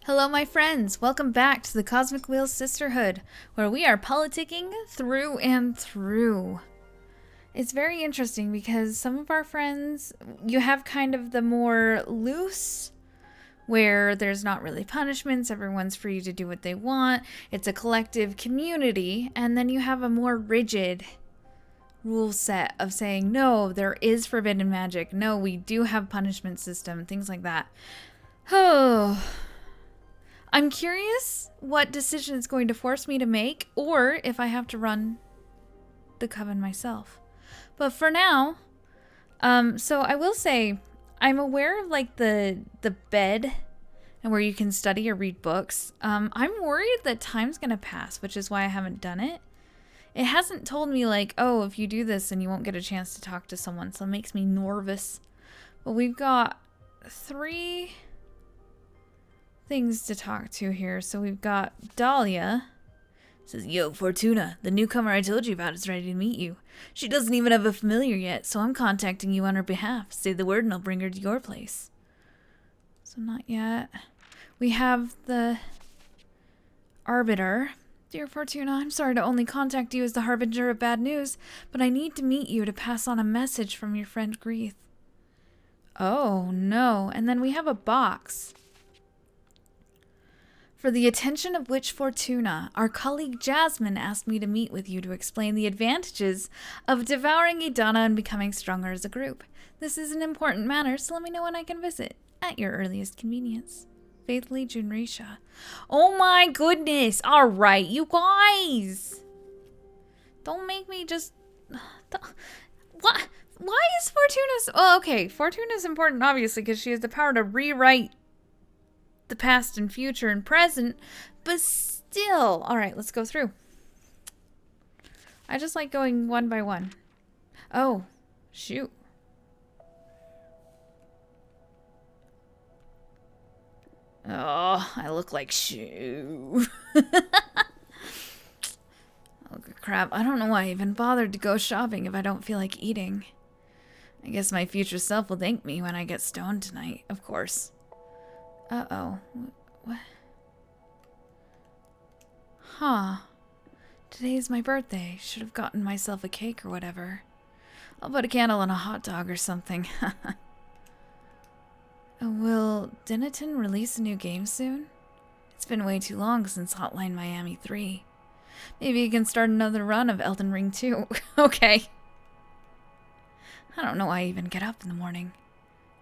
Hello, my friends. Welcome back to the Cosmic Wheel Sisterhood, where we are politicking through and through. It's very interesting because some of our friends, you have kind of the more loose, where there's not really punishments, everyone's free to do what they want, it's a collective community, and then you have a more rigid rule set of saying, no, there is forbidden magic, no, we do have punishment system, things like that. Oh. I'm curious what decision it's going to force me to make, or if I have to run the coven myself. But for now, so I will say, I'm aware of like the bed and where you can study or read books. I'm worried that time's gonna pass, which is why I haven't done it. It hasn't told me like, oh, if you do this, then you won't get a chance to talk to someone, so it makes me nervous. But we've got 3 things to talk to here. So we've got Dahlia. Says, yo, Fortuna, the newcomer I told you about is ready to meet you. She doesn't even have a familiar yet, so I'm contacting you on her behalf. Say the word and I'll bring her to your place. So not yet. We have the Arbiter. Dear Fortuna, I'm sorry to only contact you as the harbinger of bad news, but I need to meet you to pass on a message from your friend Grieth. Oh, no. And then we have a box. For the attention of which Fortuna, our colleague Jasmine asked me to meet with you to explain the advantages of devouring a Donna and becoming stronger as a group. This is an important matter, so let me know when I can visit, at your earliest convenience. Faithfully, Junrisha. Oh my goodness! Alright, you guys! Don't make me just... What? Why is Fortuna's... Oh, okay, Fortuna's important, obviously, because she has the power to rewrite the past and future and present, but still. All right, let's go through. I just like going one by one. Oh, shoot. Oh, I look like shoo. Oh, crap. I don't know why I even bothered to go shopping if I don't feel like eating. I guess my future self will thank me when I get stoned tonight, of course. Uh-oh. What? Huh. Today is my birthday. Should have gotten myself a cake or whatever. I'll put a candle on a hot dog or something. Will Denton release a new game soon? It's been way too long since Hotline Miami 3. Maybe he can start another run of Elden Ring 2. Okay. I don't know why I even get up in the morning.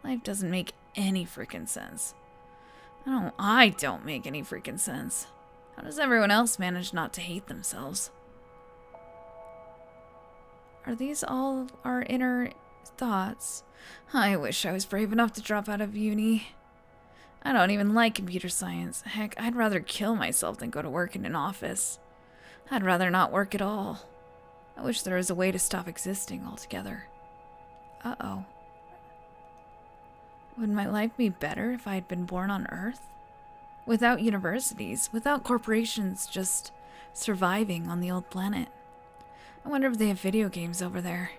Life doesn't make any freaking sense. I don't make any freaking sense. How does everyone else manage not to hate themselves? Are these all our inner thoughts? I wish I was brave enough to drop out of uni. I don't even like computer science. Heck, I'd rather kill myself than go to work in an office. I'd rather not work at all. I wish there was a way to stop existing altogether. Uh-oh. Would my life be better if I had been born on Earth? Without universities, without corporations, just surviving on the old planet. I wonder if they have video games over there.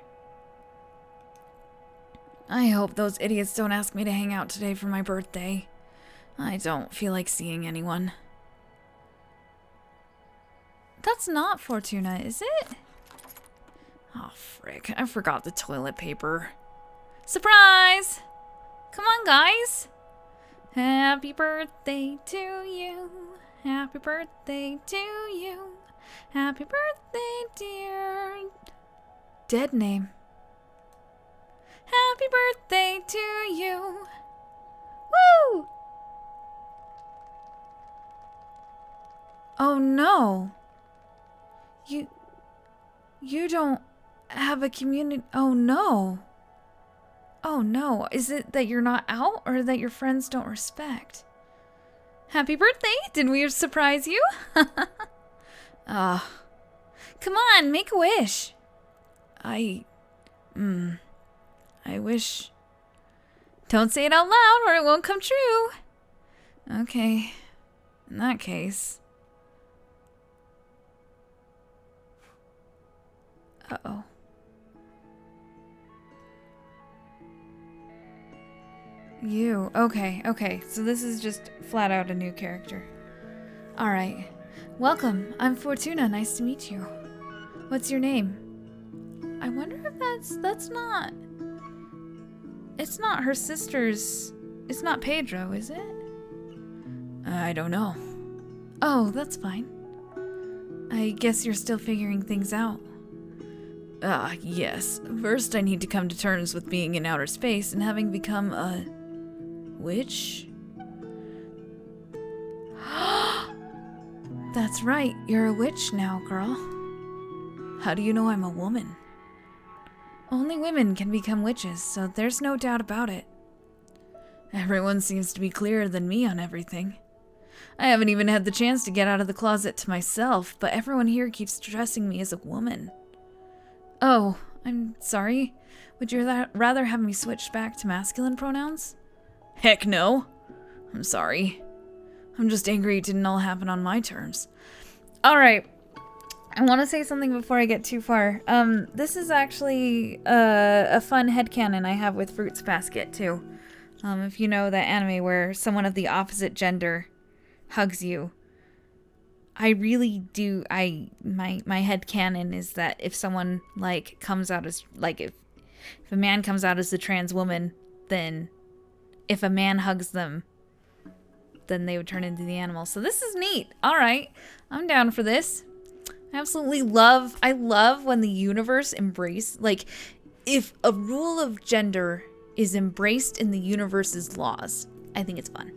I hope those idiots don't ask me to hang out today for my birthday. I don't feel like seeing anyone. That's not Fortuna, is it? Oh, frick. I forgot the toilet paper. Surprise! Come on, guys. Happy birthday to you. Happy birthday to you. Happy birthday, dear. Dead name. Happy birthday to you. Woo! Oh no. You don't have a community. Oh no. Oh no, is it that you're not out or that your friends don't respect? Happy birthday! Did we surprise you? Come on, make a wish. I wish. Don't say it out loud or it won't come true. Okay, in that case. Uh-oh. You. Okay, okay. So this is just flat out a new character. Alright. Welcome. I'm Fortuna. Nice to meet you. What's your name? I wonder if that's not... It's not her sister's... It's not Pedro, is it? I don't know. Oh, that's fine. I guess you're still figuring things out. Yes. First I need to come to terms with being in outer space and having become a... witch? That's right, you're a witch now, girl. How do you know I'm a woman? Only women can become witches, so there's no doubt about it. Everyone seems to be clearer than me on everything. I haven't even had the chance to get out of the closet to myself, but everyone here keeps addressing me as a woman. Oh, I'm sorry. Would you rather have me switch back to masculine pronouns? Heck no. I'm sorry. I'm just angry it didn't all happen on my terms. Alright. I want to say something before I get too far. This is actually a fun headcanon I have with Fruits Basket, too. If you know that anime where someone of the opposite gender hugs you. I really do, my headcanon is that if someone, like, comes out as, like, if a man comes out as a trans woman, then if a man hugs them, then they would turn into the animal. So this is neat. Alright, I'm down for this. I love when the universe like, if a rule of gender is embraced in the universe's laws. I think it's fun.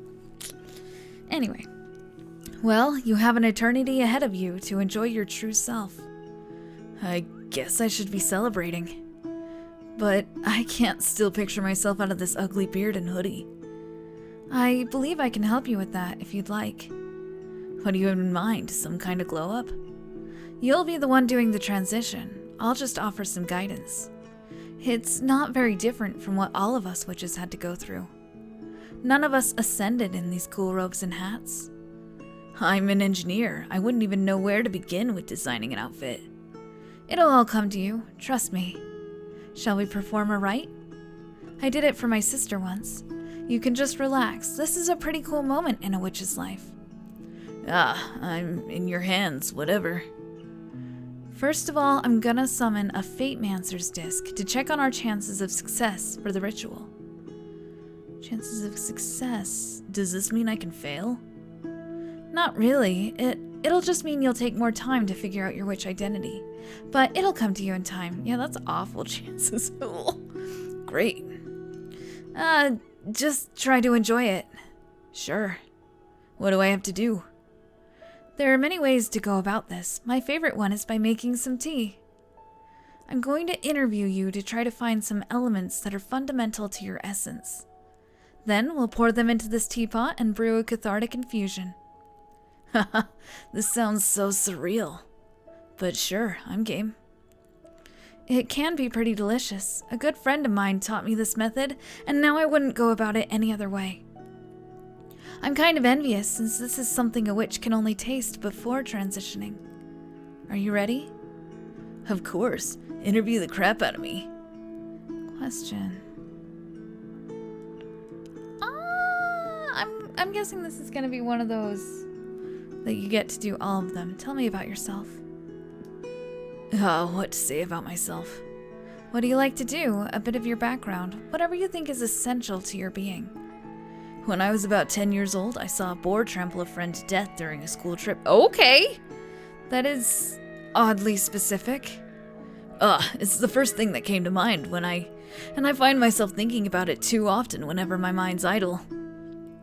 Anyway. Well, you have an eternity ahead of you to enjoy your true self. I guess I should be celebrating. But I can't still picture myself out of this ugly beard and hoodie. I believe I can help you with that if you'd like. What do you have in mind? Some kind of glow up? You'll be the one doing the transition. I'll just offer some guidance. It's not very different from what all of us witches had to go through. None of us ascended in these cool robes and hats. I'm an engineer. I wouldn't even know where to begin with designing an outfit. It'll all come to you, trust me. Shall we perform a rite? I did it for my sister once. You can just relax. This is a pretty cool moment in a witch's life. I'm in your hands, whatever. First of all, I'm gonna summon a Fate-Mancer's disc to check on our chances of success for the ritual. Chances of success? Does this mean I can fail? Not really. It'll just mean you'll take more time to figure out your witch identity. But it'll come to you in time. Yeah, that's awful chances. Great. Just try to enjoy it. Sure. What do I have to do? There are many ways to go about this. My favorite one is by making some tea. I'm going to interview you to try to find some elements that are fundamental to your essence. Then we'll pour them into this teapot and brew a cathartic infusion. Haha, this sounds so surreal. But sure, I'm game. It can be pretty delicious. A good friend of mine taught me this method, and now I wouldn't go about it any other way. I'm kind of envious, since this is something a witch can only taste before transitioning. Are you ready? Of course. Interview the crap out of me. Question. I'm guessing this is going to be one of those that you get to do all of them. Tell me about yourself. Oh, what to say about myself? What do you like to do? A bit of your background. Whatever you think is essential to your being. When I was about 10 years old, I saw a boar trample a friend to death during a school trip. Okay! That is oddly specific. It's the first thing that came to mind and I find myself thinking about it too often whenever my mind's idle.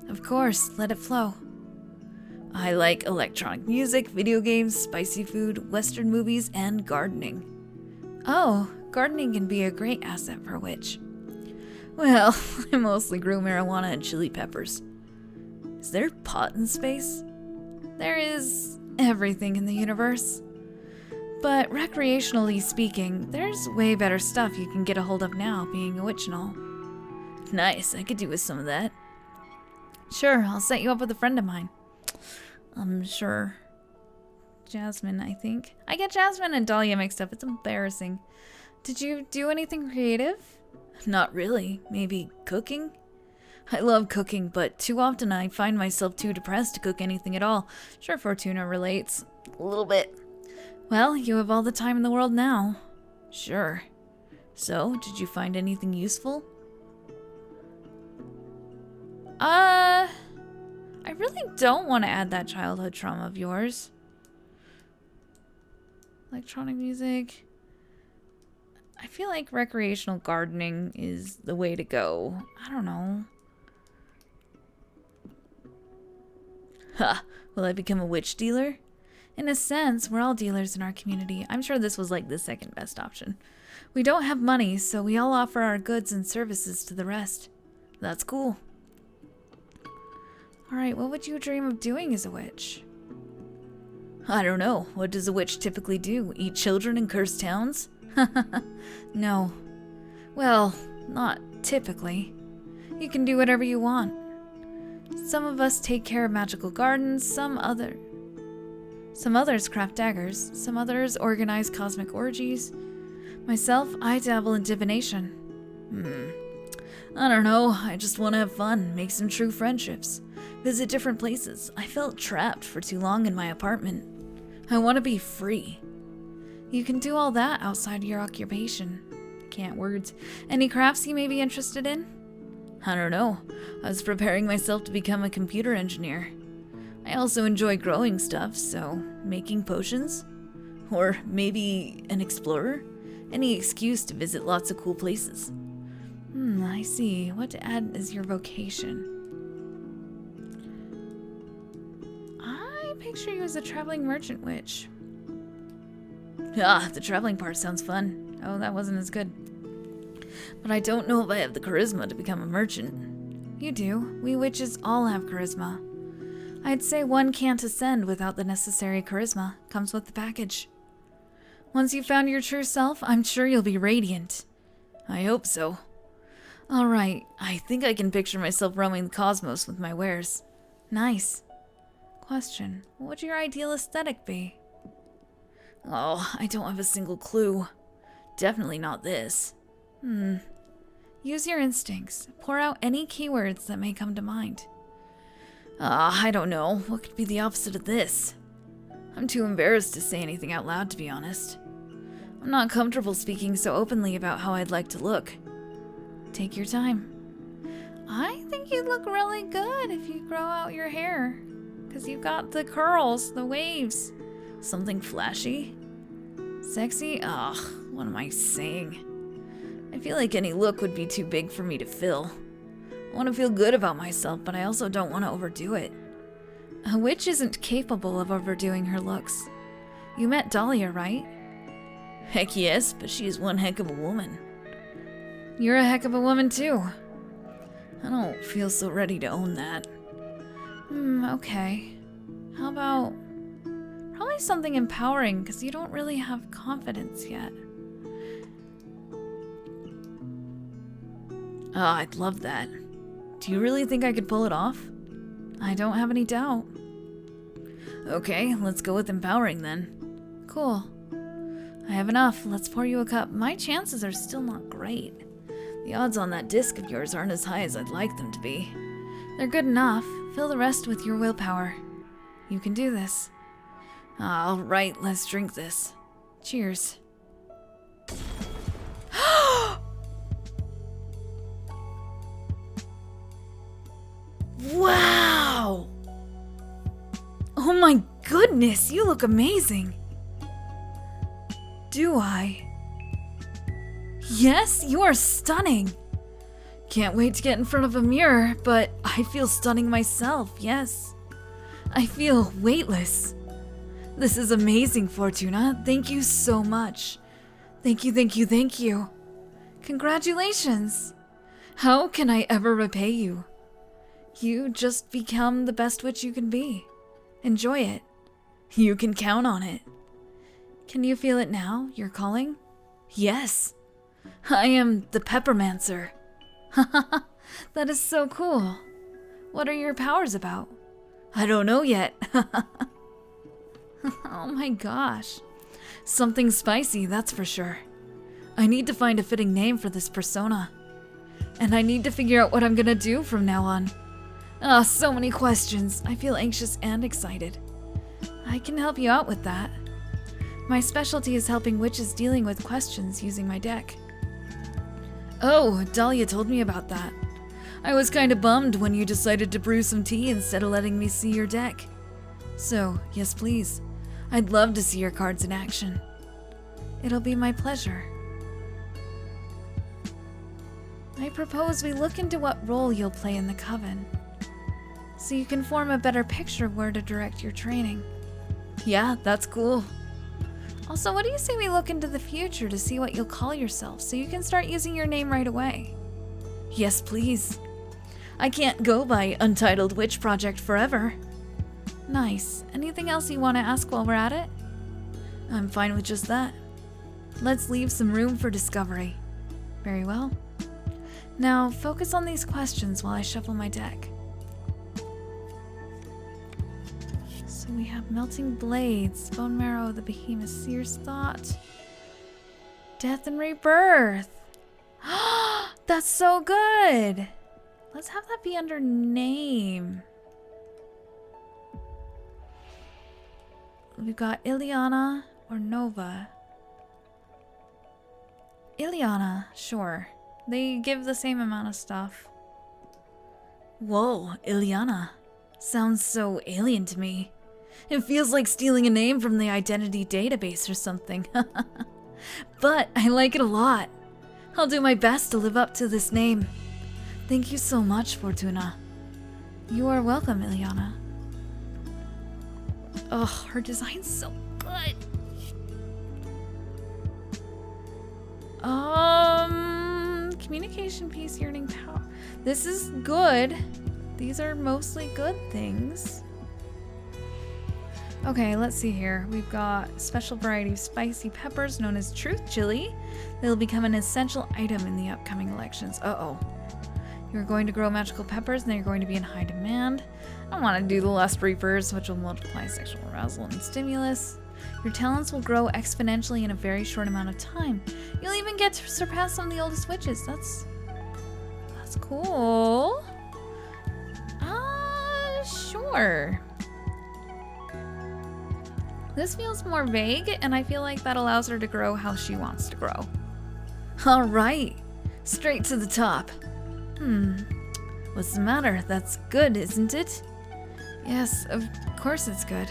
Of course, let it flow. I like electronic music, video games, spicy food, Western movies, and gardening. Oh, gardening can be a great asset for a witch. Well, I mostly grew marijuana and chili peppers. Is there pot in space? There is everything in the universe. But recreationally speaking, there's way better stuff you can get a hold of now, being a witch and all. Nice, I could do with some of that. Sure, I'll set you up with a friend of mine. Sure. Jasmine, I think. I get Jasmine and Dahlia mixed up. It's embarrassing. Did you do anything creative? Not really. Maybe cooking? I love cooking, but too often I find myself too depressed to cook anything at all. Sure, Fortuna relates. A little bit. Well, you have all the time in the world now. Sure. So, did you find anything useful? I really don't want to add that childhood trauma of yours. Electronic music. I feel like recreational gardening is the way to go. I don't know. Ha! Will I become a witch dealer? In a sense, we're all dealers in our community. I'm sure this was like the second best option. We don't have money, so we all offer our goods and services to the rest. That's cool. Alright, what would you dream of doing as a witch? I don't know. What does a witch typically do? Eat children and curse towns? No. Well, not typically. You can do whatever you want. Some of us take care of magical gardens, some others craft daggers, some others organize cosmic orgies. Myself, I dabble in divination. I don't know, I just want to have fun, make some true friendships, visit different places. I felt trapped for too long in my apartment. I want to be free. You can do all that outside your occupation. Can't words. Any crafts you may be interested in? I don't know. I was preparing myself to become a computer engineer. I also enjoy growing stuff, so making potions? Or maybe an explorer? Any excuse to visit lots of cool places. I see. What to add as your vocation? I picture you as a traveling merchant witch. Ah, the traveling part sounds fun. Oh, that wasn't as good. But I don't know if I have the charisma to become a merchant. You do. We witches all have charisma. I'd say one can't ascend without the necessary charisma. Comes with the package. Once you've found your true self, I'm sure you'll be radiant. I hope so. Alright, I think I can picture myself roaming the cosmos with my wares. Nice. Question, what would your ideal aesthetic be? Oh, I don't have a single clue. Definitely not this. Use your instincts. Pour out any keywords that may come to mind. I don't know. What could be the opposite of this? I'm too embarrassed to say anything out loud, to be honest. I'm not comfortable speaking so openly about how I'd like to look. Take your time. I think you'd look really good if you grow out your hair. Because you've got the curls, the waves. Something flashy? Sexy? Ugh, what am I saying? I feel like any look would be too big for me to fill. I want to feel good about myself, but I also don't want to overdo it. A witch isn't capable of overdoing her looks. You met Dahlia, right? Heck yes, but she is one heck of a woman. You're a heck of a woman too. I don't feel so ready to own that. Okay. How about... probably something empowering, because you don't really have confidence yet. Oh, I'd love that. Do you really think I could pull it off? I don't have any doubt. Okay, let's go with empowering then. Cool. I have enough. Let's pour you a cup. My chances are still not great. The odds on that disc of yours aren't as high as I'd like them to be. They're good enough. Fill the rest with your willpower. You can do this. All right, let's drink this. Cheers. Wow! Oh my goodness, you look amazing. Do I? Yes, you are stunning. Can't wait to get in front of a mirror, but I feel stunning myself, yes. I feel weightless. This is amazing, Fortuna. Thank you so much. Thank you, thank you, thank you. Congratulations. How can I ever repay you? You just become the best witch you can be. Enjoy it. You can count on it. Can you feel it now, your calling? Yes. I am the Peppermancer. That is so cool. What are your powers about? I don't know yet. Oh my gosh. Something spicy, that's for sure. I need to find a fitting name for this persona. And I need to figure out what I'm gonna do from now on. Ah, so many questions. I feel anxious and excited. I can help you out with that. My specialty is helping witches dealing with questions using my deck. Oh, Dahlia told me about that. I was kinda bummed when you decided to brew some tea instead of letting me see your deck. So, yes please. I'd love to see your cards in action. It'll be my pleasure. I propose we look into what role you'll play in the coven, so you can form a better picture of where to direct your training. Yeah, that's cool. Also, what do you say we look into the future to see what you'll call yourself, so you can start using your name right away? Yes, please. I can't go by Untitled Witch Project forever. Nice. Anything else you want to ask while we're at it? I'm fine with just that. Let's leave some room for discovery. Very well. Now, focus on these questions while I shuffle my deck. So we have Melting Blades, Bone Marrow, the Behemoth, Seer's Thought, Death and Rebirth. That's so good! Let's have that be under name. We've got Ileana or Nova. Ileana, sure. They give the same amount of stuff. Whoa, Ileana. Sounds so alien to me. It feels like stealing a name from the identity database or something. But I like it a lot. I'll do my best to live up to this name. Thank you so much, Fortuna. You are welcome, Ileana. Oh, her design's so good. Communication piece, yearning power. This is good. These are mostly good things. Okay, let's see here. We've got a special variety of spicy peppers known as Truth Chili. They'll become an essential item in the upcoming elections. Uh-oh. You're going to grow magical peppers and they're going to be in high demand. I want to do the Lust Reapers, which will multiply sexual arousal and stimulus. Your talents will grow exponentially in a very short amount of time. You'll even get to surpass some of the oldest witches. That's cool. Sure. This feels more vague, and I feel like that allows her to grow how she wants to grow. All right, straight to the top. What's the matter? That's good, isn't it? Yes, of course it's good.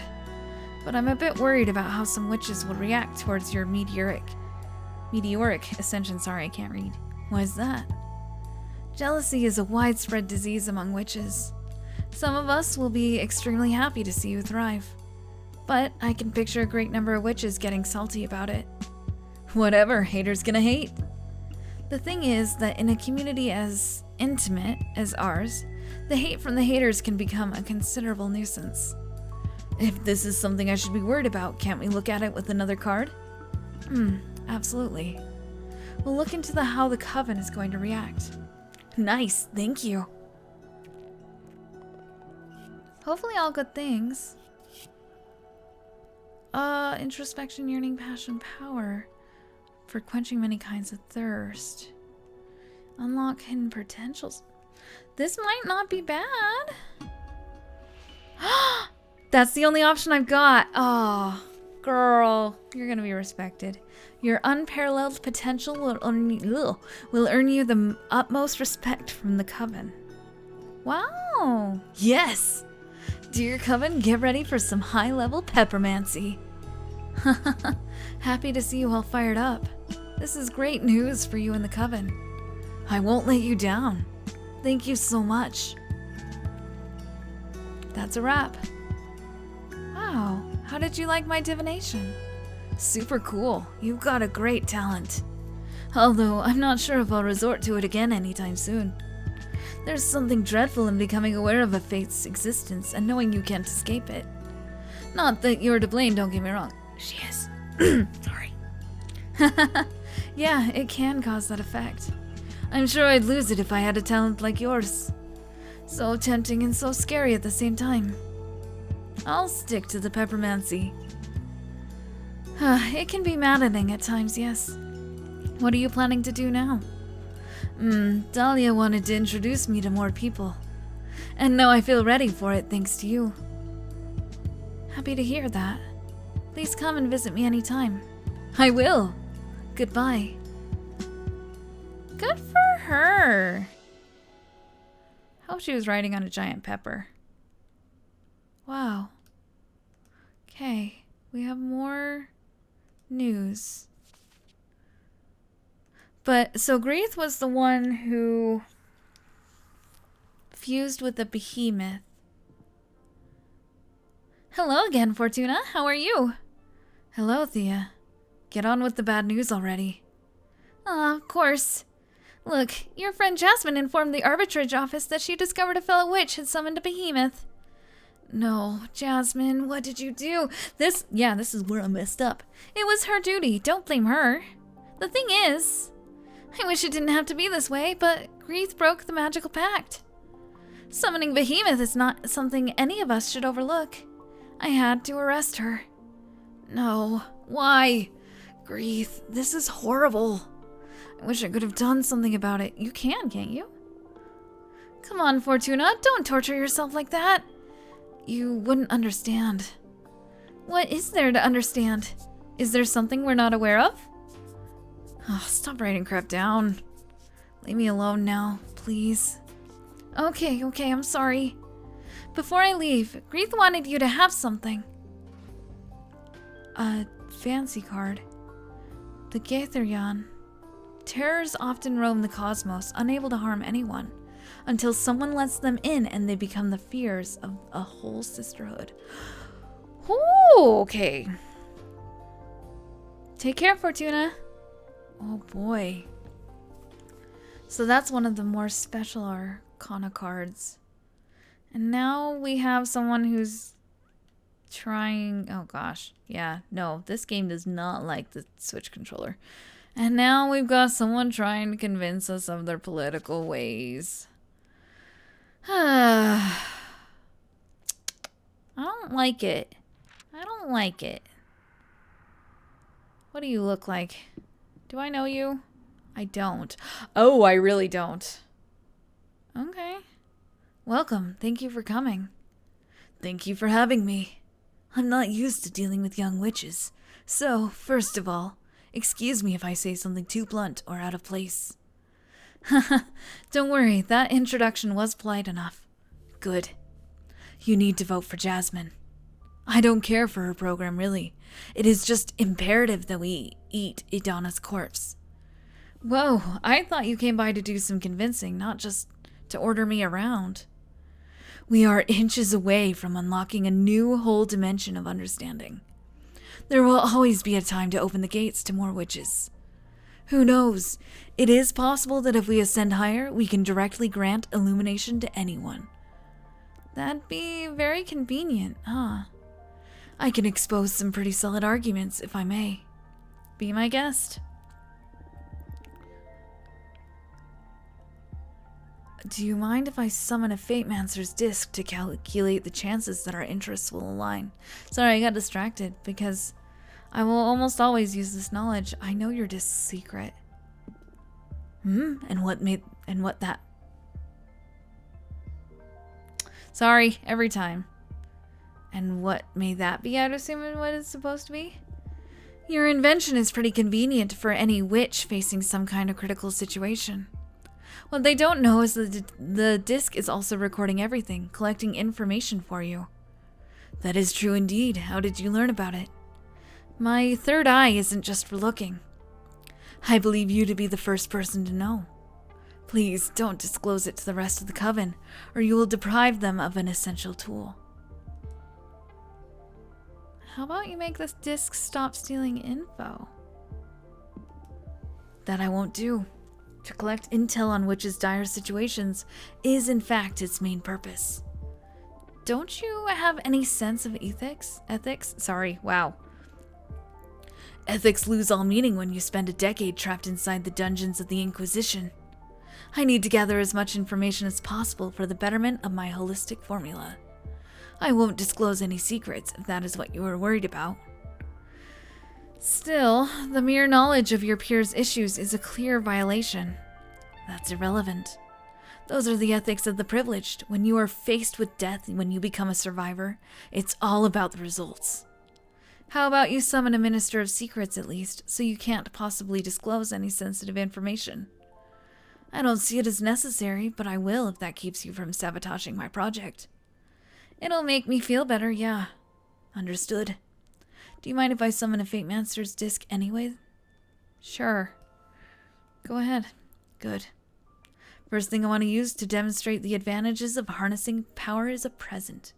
But I'm a bit worried about how some witches will react towards your meteoric ascension. Sorry, I can't read. Why is that? Jealousy is a widespread disease among witches. Some of us will be extremely happy to see you thrive. But I can picture a great number of witches getting salty about it. Whatever, haters gonna hate. The thing is that in a community as intimate as ours, the hate from the haters can become a considerable nuisance. If this is something I should be worried about, can't we look at it with another card? Absolutely. We'll look into how the coven is going to react. Nice, thank you. Hopefully all good things. Introspection, yearning, passion, power. For quenching many kinds of thirst. Unlock hidden potentials. This might not be bad. That's the only option I've got. Oh, girl, you're gonna be respected. Your unparalleled potential will earn you the utmost respect from the coven. Wow. Yes. Dear coven, get ready for some high-level peppermancy. Happy to see you all fired up. This is great news for you and the coven. I won't let you down. Thank you so much. That's a wrap. Wow, how did you like my divination? Super cool. You've got a great talent. Although I'm not sure if I'll resort to it again anytime soon. There's something dreadful in becoming aware of a fate's existence and knowing you can't escape it. Not that you're to blame, don't get me wrong. She is. Sorry. Yeah, it can cause that effect. I'm sure I'd lose it if I had a talent like yours. So tempting and so scary at the same time. I'll stick to the peppermancy. It can be maddening at times, yes. What are you planning to do now? Dahlia wanted to introduce me to more people. And now I feel ready for it thanks to you. Happy to hear that. Please come and visit me anytime. I will. Goodbye. Good for her. I hope she was riding on a giant pepper. Wow. Okay, we have more news. But, so Greeth was the one who fused with the behemoth. Hello again, Fortuna. How are you? Hello, Thea. Get on with the bad news already. Of course. Look, your friend Jasmine informed the arbitrage office that she discovered a fellow witch had summoned a behemoth. No, Jasmine, what did you do? This is where I messed up. It was her duty. Don't blame her. The thing is, I wish it didn't have to be this way, but Greeth broke the magical pact. Summoning Behemoth is not something any of us should overlook. I had to arrest her. No, why? Greeth, this is horrible. I wish I could have done something about it. You can, can't you? Come on, Fortuna, don't torture yourself like that. You wouldn't understand. What is there to understand? Is there something we're not aware of? Oh, stop writing crap down. Leave me alone now, please. Okay, I'm sorry. Before I leave, Greeth wanted you to have something. A fancy card. The Gaetherion. Terrors often roam the cosmos, unable to harm anyone, until someone lets them in and they become the fears of a whole sisterhood. Ooh, okay. Take care, Fortuna. Oh boy. So that's one of the more special Arcana cards. And now we have someone who's trying... Oh gosh. Yeah, no, this game does not like the Switch controller. And now we've got someone trying to convince us of their political ways. I don't like it. I don't like it. What do you look like? Do I know you? I don't. Oh, I really don't. Okay. Welcome. Thank you for coming. Thank you for having me. I'm not used to dealing with young witches. So, first of all, excuse me if I say something too blunt or out of place. Haha, don't worry, that introduction was polite enough. Good. You need to vote for Jasmine. I don't care for her program, really. It is just imperative that we eat Idana's corpse. Whoa, I thought you came by to do some convincing, not just to order me around. We are inches away from unlocking a new whole dimension of understanding. There will always be a time to open the gates to more witches. Who knows? It is possible that if we ascend higher, we can directly grant illumination to anyone. That'd be very convenient, huh? I can expose some pretty solid arguments, if I may. Be my guest. Do you mind if I summon a Fatemancer's disc to calculate the chances that our interests will align? Sorry, I got distracted because I will almost always use this knowledge. I know your disc's secret. And what that? Sorry, every time. And what may that be, I'd assume what it's supposed to be? Your invention is pretty convenient for any witch facing some kind of critical situation. What they don't know is that the disc is also recording everything, collecting information for you. That is true indeed. How did you learn about it? My third eye isn't just for looking. I believe you to be the first person to know. Please don't disclose it to the rest of the coven, or you will deprive them of an essential tool. How about you make this disc stop stealing info? That I won't do. To collect intel on witches' dire situations is in fact its main purpose. Don't you have any sense of ethics? Sorry, wow. Ethics lose all meaning when you spend a decade trapped inside the dungeons of the Inquisition. I need to gather as much information as possible for the betterment of my holistic formula. I won't disclose any secrets if that is what you are worried about. Still, the mere knowledge of your peers' issues is a clear violation. That's irrelevant. Those are the ethics of the privileged. When you are faced with death when you become a survivor, it's all about the results. How about you summon a minister of secrets at least, so you can't possibly disclose any sensitive information? I don't see it as necessary, but I will if that keeps you from sabotaging my project. It'll make me feel better, yeah. Understood. Do you mind if I summon a Fate Master's disc anyway? Sure. Go ahead. Good. First thing I want to use to demonstrate the advantages of harnessing power is a present.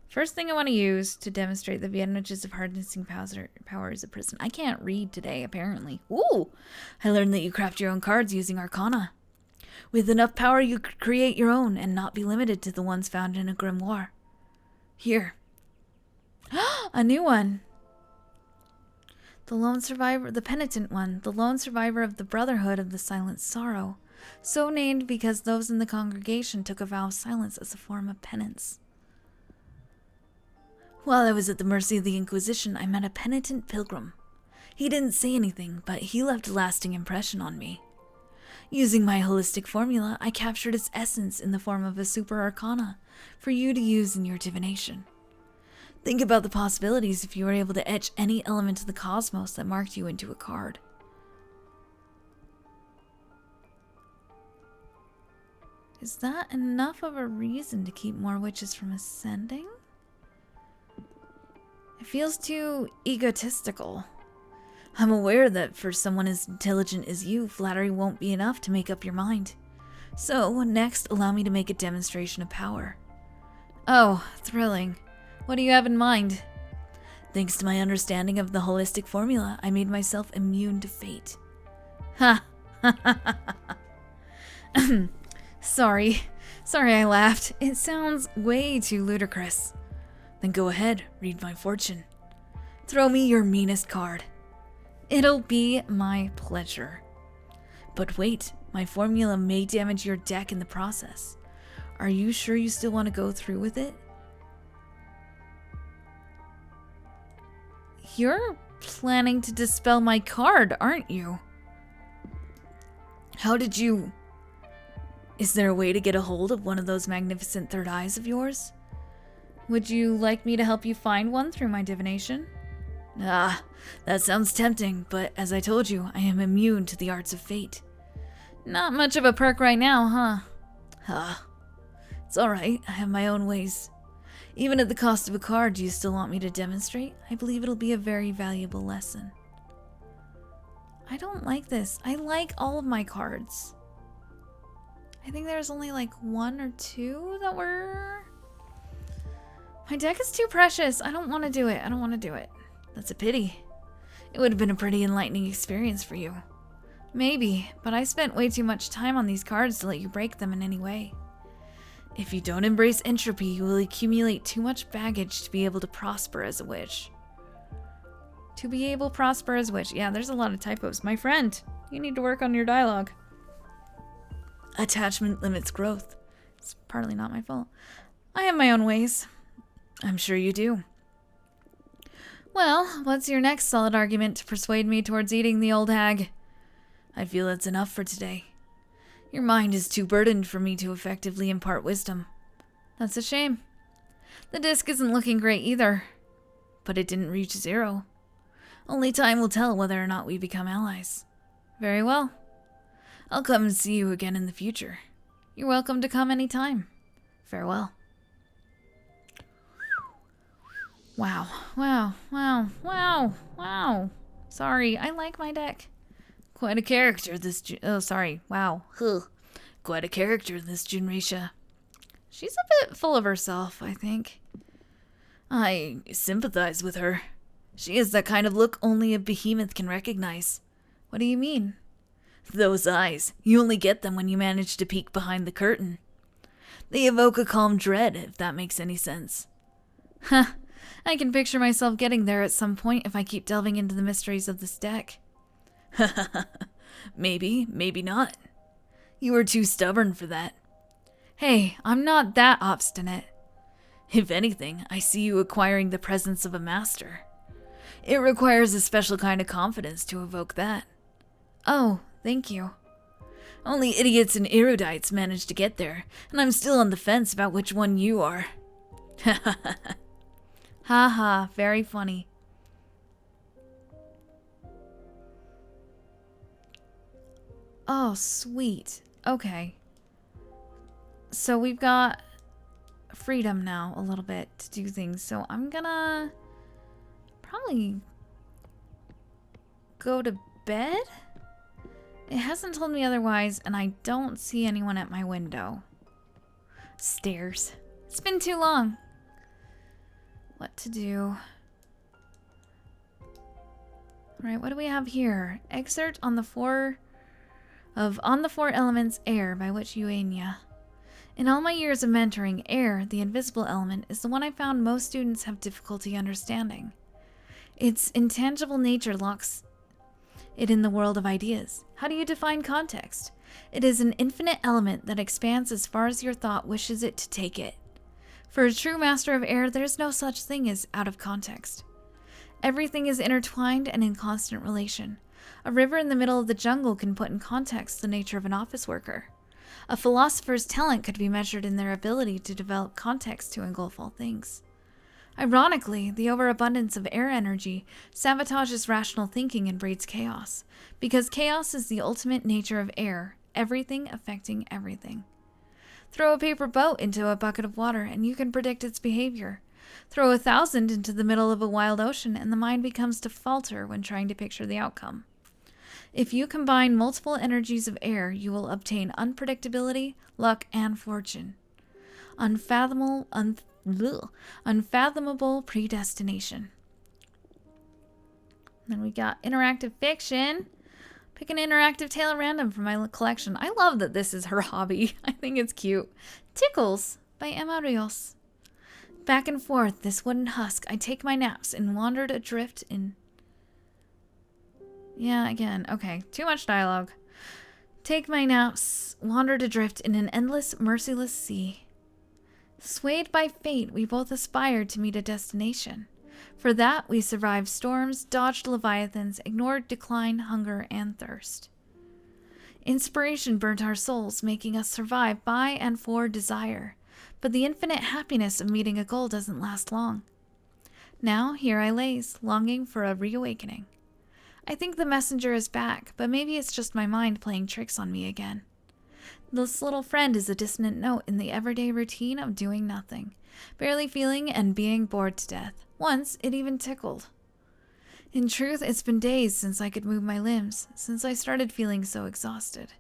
First thing I want to use to demonstrate the advantages of harnessing power is a present. I can't read today, apparently. Ooh! I learned that you craft your own cards using Arcana. With enough power, you could create your own and not be limited to the ones found in a grimoire. Here. A new one. The lone survivor, the penitent one, the lone survivor of the Brotherhood of the Silent Sorrow. So named because those in the congregation took a vow of silence as a form of penance. While I was at the mercy of the Inquisition, I met a penitent pilgrim. He didn't say anything, but he left a lasting impression on me. Using my holistic formula, I captured its essence in the form of a super arcana for you to use in your divination. Think about the possibilities if you were able to etch any element of the cosmos that marked you into a card. Is that enough of a reason to keep more witches from ascending? It feels too egotistical. I'm aware that for someone as intelligent as you, flattery won't be enough to make up your mind. So, next, allow me to make a demonstration of power. Oh, thrilling. What do you have in mind? Thanks to my understanding of the holistic formula, I made myself immune to fate. Ha! Sorry I laughed. It sounds way too ludicrous. Then go ahead, read my fortune. Throw me your meanest card. It'll be my pleasure. But wait, my formula may damage your deck in the process. Are you sure you still want to go through with it? You're planning to dispel my card, aren't you? How did you... Is there a way to get a hold of one of those magnificent third eyes of yours? Would you like me to help you find one through my divination? Ah, that sounds tempting, but as I told you, I am immune to the arts of fate. Not much of a perk right now, huh? It's alright, I have my own ways. Even at the cost of a card, do you still want me to demonstrate? I believe it'll be a very valuable lesson. I don't like this. I like all of my cards. I think there's only like one or two that were... My deck is too precious. I don't want to do it. That's a pity. It would have been a pretty enlightening experience for you. Maybe, but I spent way too much time on these cards to let you break them in any way. If you don't embrace entropy, you will accumulate too much baggage to be able to prosper as a witch. Yeah, there's a lot of typos. My friend, you need to work on your dialogue. Attachment limits growth. It's partly not my fault. I have my own ways. I'm sure you do. Well, what's your next solid argument to persuade me towards eating the old hag? I feel that's enough for today. Your mind is too burdened for me to effectively impart wisdom. That's a shame. The disc isn't looking great either. But it didn't reach 0. Only time will tell whether or not we become allies. Very well. I'll come and see you again in the future. You're welcome to come anytime. Farewell. Wow. Sorry, I like my deck. Quite a character this Quite a character this Jinrisha. She's a bit full of herself, I think. I sympathize with her. She has that kind of look only a behemoth can recognize. What do you mean? Those eyes. You only get them when you manage to peek behind the curtain. They evoke a calm dread, if that makes any sense. I can picture myself getting there at some point if I keep delving into the mysteries of this deck. Maybe not. You are too stubborn for that. Hey, I'm not that obstinate. If anything, I see you acquiring the presence of a master. It requires a special kind of confidence to evoke that. Oh, thank you. Only idiots and erudites manage to get there, and I'm still on the fence about which one you are. Haha, very funny. Oh, sweet. Okay. So we've got freedom now a little bit to do things. So I'm gonna probably go to bed? It hasn't told me otherwise, and I don't see anyone at my window. Stairs. It's been too long. What to do? Alright, what do we have here? Excerpt on the four elements air by Witch Eugenia. In all my years of mentoring, air, the invisible element, is the one I found most students have difficulty understanding. Its intangible nature locks it in the world of ideas. How do you define context? It is an infinite element that expands as far as your thought wishes it to take it. For a true master of air, there is no such thing as out of context. Everything is intertwined and in constant relation. A river in the middle of the jungle can put in context the nature of an office worker. A philosopher's talent could be measured in their ability to develop context to engulf all things. Ironically, the overabundance of air energy sabotages rational thinking and breeds chaos, because chaos is the ultimate nature of air, everything affecting everything. Throw a paper boat into a bucket of water and you can predict its behavior. Throw 1,000 into the middle of a wild ocean and the mind becomes to falter when trying to picture the outcome. If you combine multiple energies of air, you will obtain unpredictability, luck, and fortune. Unfathomable predestination. Then we got interactive fiction. Pick an interactive tale at random from my collection. I love that this is her hobby. I think it's cute. Tickles by Emma Rios. Back and forth, this wooden husk, I take my naps and wandered adrift in... Yeah, again. Okay, too much dialogue. Take my naps, wandered adrift in an endless, merciless sea. Swayed by fate, we both aspired to meet a destination. For that, we survived storms, dodged leviathans, ignored decline, hunger, and thirst. Inspiration burnt our souls, making us survive by and for desire. But the infinite happiness of meeting a goal doesn't last long. Now, here I lays, longing for a reawakening. I think the messenger is back, but maybe it's just my mind playing tricks on me again. This little friend is a dissonant note in the everyday routine of doing nothing, barely feeling and being bored to death. Once, it even tickled. In truth, it's been days since I could move my limbs, since I started feeling so exhausted.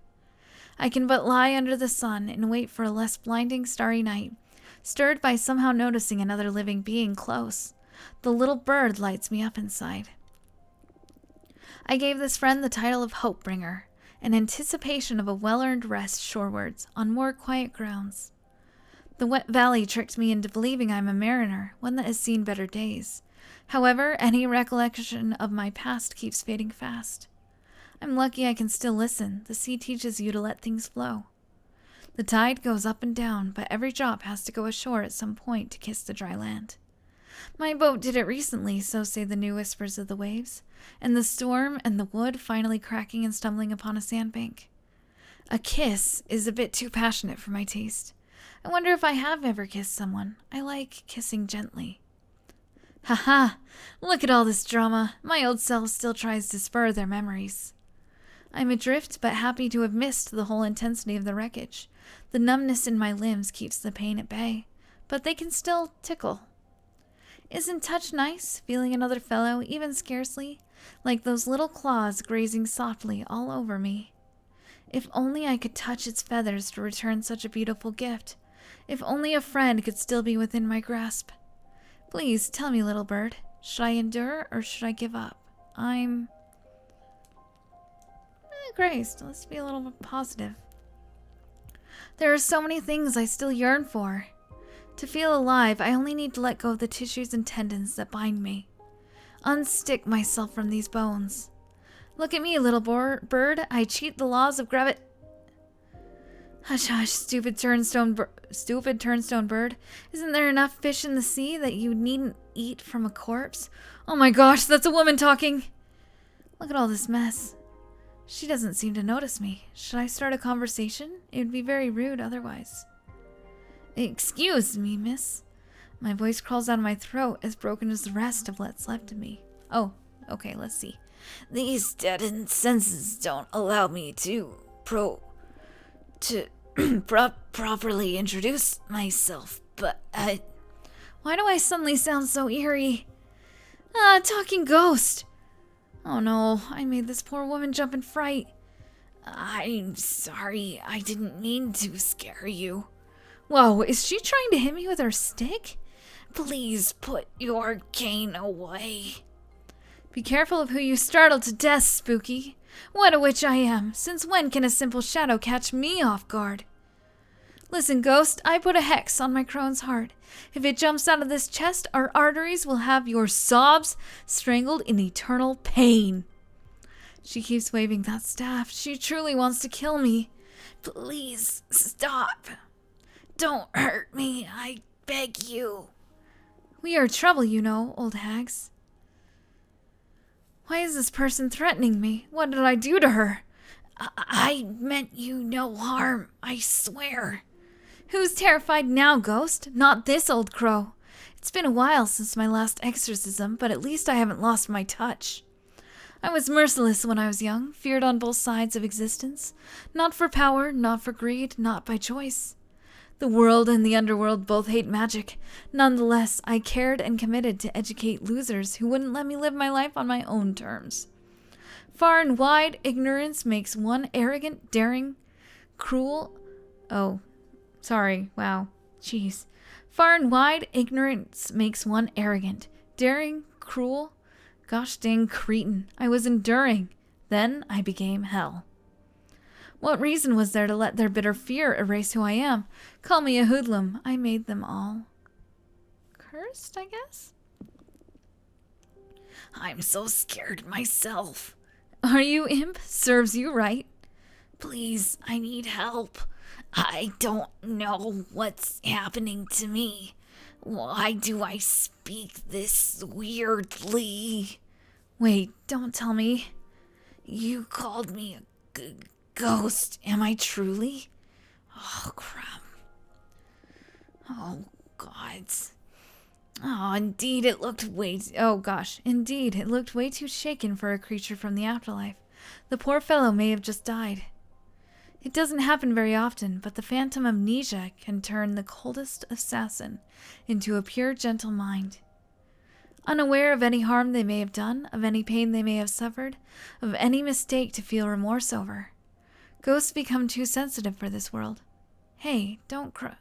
I can but lie under the sun and wait for a less blinding starry night, stirred by somehow noticing another living being close. The little bird lights me up inside. I gave this friend the title of Hope Bringer, in anticipation of a well-earned rest shorewards on more quiet grounds. The wet valley tricked me into believing I'm a mariner, one that has seen better days. However, any recollection of my past keeps fading fast. I'm lucky I can still listen. The sea teaches you to let things flow. The tide goes up and down, but every drop has to go ashore at some point to kiss the dry land. My boat did it recently, so say the new whispers of the waves, and the storm and the wood finally cracking and stumbling upon a sandbank. A kiss is a bit too passionate for my taste. I wonder if I have ever kissed someone. I like kissing gently. Haha! Look at all this drama. My old self still tries to spur their memories. I'm adrift, but happy to have missed the whole intensity of the wreckage. The numbness in my limbs keeps the pain at bay, but they can still tickle. Isn't touch nice, feeling another fellow, even scarcely, like those little claws grazing softly all over me? If only I could touch its feathers to return such a beautiful gift. If only a friend could still be within my grasp. Please, tell me, little bird, should I endure or should I give up? I'm... Graced, let's be a little bit positive. There are so many things I still yearn for. To feel alive, I only need to let go of the tissues and tendons that bind me. Unstick myself from these bones. Look at me, little bird. I cheat the laws of gravity. Hush, hush, stupid turnstone bird. Isn't there enough fish in the sea that you needn't eat from a corpse? Oh my gosh, that's a woman talking. Look at all this mess. She doesn't seem to notice me. Should I start a conversation? It would be very rude otherwise. Excuse me, miss. My voice crawls out of my throat, as broken as the rest of what's left of me. Oh, okay, let's see. These deadened senses don't allow me to properly introduce myself, but why do I suddenly sound so eerie? Talking ghost! Oh no, I made this poor woman jump in fright. I'm sorry, I didn't mean to scare you. Whoa, is she trying to hit me with her stick? Please put your cane away. Be careful of who you startle to death, Spooky. What a witch I am. Since when can a simple shadow catch me off guard? Listen, Ghost, I put a hex on my crone's heart. If it jumps out of this chest, our arteries will have your sobs strangled in eternal pain. She keeps waving that staff. She truly wants to kill me. Please, stop. Don't hurt me, I beg you. We are trouble, you know, old hags. Why is this person threatening me? What did I do to her? I meant you no harm, I swear. Who's terrified now, Ghost? Not this old crow. It's been a while since my last exorcism, but at least I haven't lost my touch. I was merciless when I was young, feared on both sides of existence. Not for power, not for greed, not by choice. The world and the underworld both hate magic. Nonetheless, I cared and committed to educate losers who wouldn't let me live my life on my own terms. Far and wide, ignorance makes one arrogant, daring, cruel... Oh, sorry, wow, jeez. Far and wide, ignorance makes one arrogant, daring, cruel... Gosh dang cretin, I was enduring. Then I became hell. What reason was there to let their bitter fear erase who I am? Call me a hoodlum. I made them all cursed, I guess? I'm so scared myself. Are you, imp? Serves you right. Please, I need help. I don't know what's happening to me. Why do I speak this weirdly? Wait, don't tell me. You called me a ghost. Am I truly? Oh, crap. Oh, God. Oh, indeed, it looked way... Oh, gosh. Indeed, it looked way too shaken for a creature from the afterlife. The poor fellow may have just died. It doesn't happen very often, but the phantom amnesia can turn the coldest assassin into a pure, gentle mind. Unaware of any harm they may have done, of any pain they may have suffered, of any mistake to feel remorse over. Ghosts become too sensitive for this world. Hey, don't cry.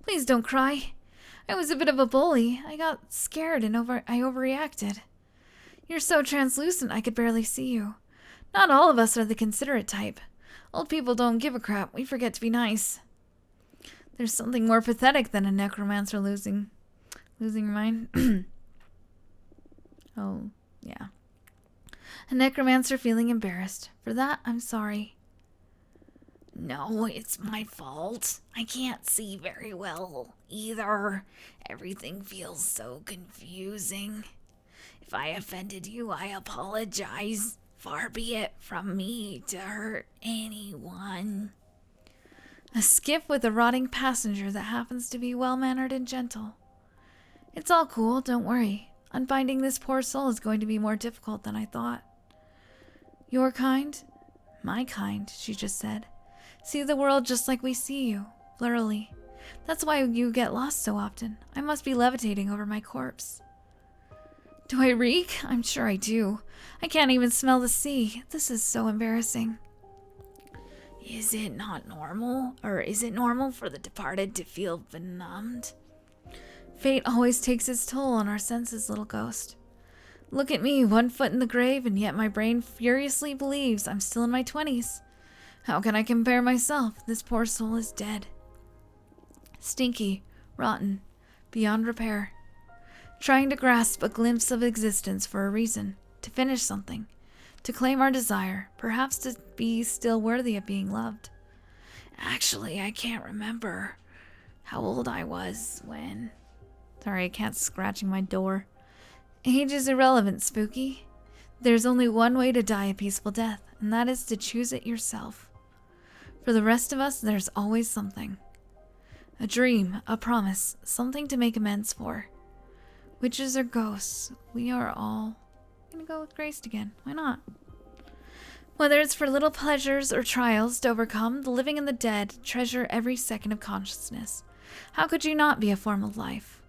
Please don't cry. I was a bit of a bully. I got scared and I overreacted. You're so translucent I could barely see you. Not all of us are the considerate type. Old people don't give a crap. We forget to be nice. There's something more pathetic than a necromancer losing your mind. Oh, yeah. A necromancer feeling embarrassed. For that, I'm sorry. No, it's my fault. I can't see very well either. Everything feels so confusing. If I offended you, I apologize. Far be it from me to hurt anyone. A skiff with a rotting passenger that happens to be well-mannered and gentle. It's all cool, don't worry. Unbinding this poor soul is going to be more difficult than I thought. Your kind? My kind, she just said. See the world just like we see you, blurrily. That's why you get lost so often. I must be levitating over my corpse. Do I reek? I'm sure I do. I can't even smell the sea. This is so embarrassing. Is it not normal? Or is it normal for the departed to feel benumbed? Fate always takes its toll on our senses, little ghost. Look at me, 1 foot in the grave, and yet my brain furiously believes I'm still in my 20s. How can I compare myself? This poor soul is dead. Stinky, rotten, beyond repair. Trying to grasp a glimpse of existence for a reason, to finish something, to claim our desire, perhaps to be still worthy of being loved. Actually, I can't remember how old I was when... Sorry, a cat's scratching my door. Age is irrelevant, Spooky. There's only one way to die a peaceful death, and that is to choose it yourself. For the rest of us, there's always something. A dream, a promise, something to make amends for. Witches or ghosts, we are all gonna go with Grace again. Why not? Whether it's for little pleasures or trials to overcome, the living and the dead treasure every second of consciousness. How could you not be a form of life?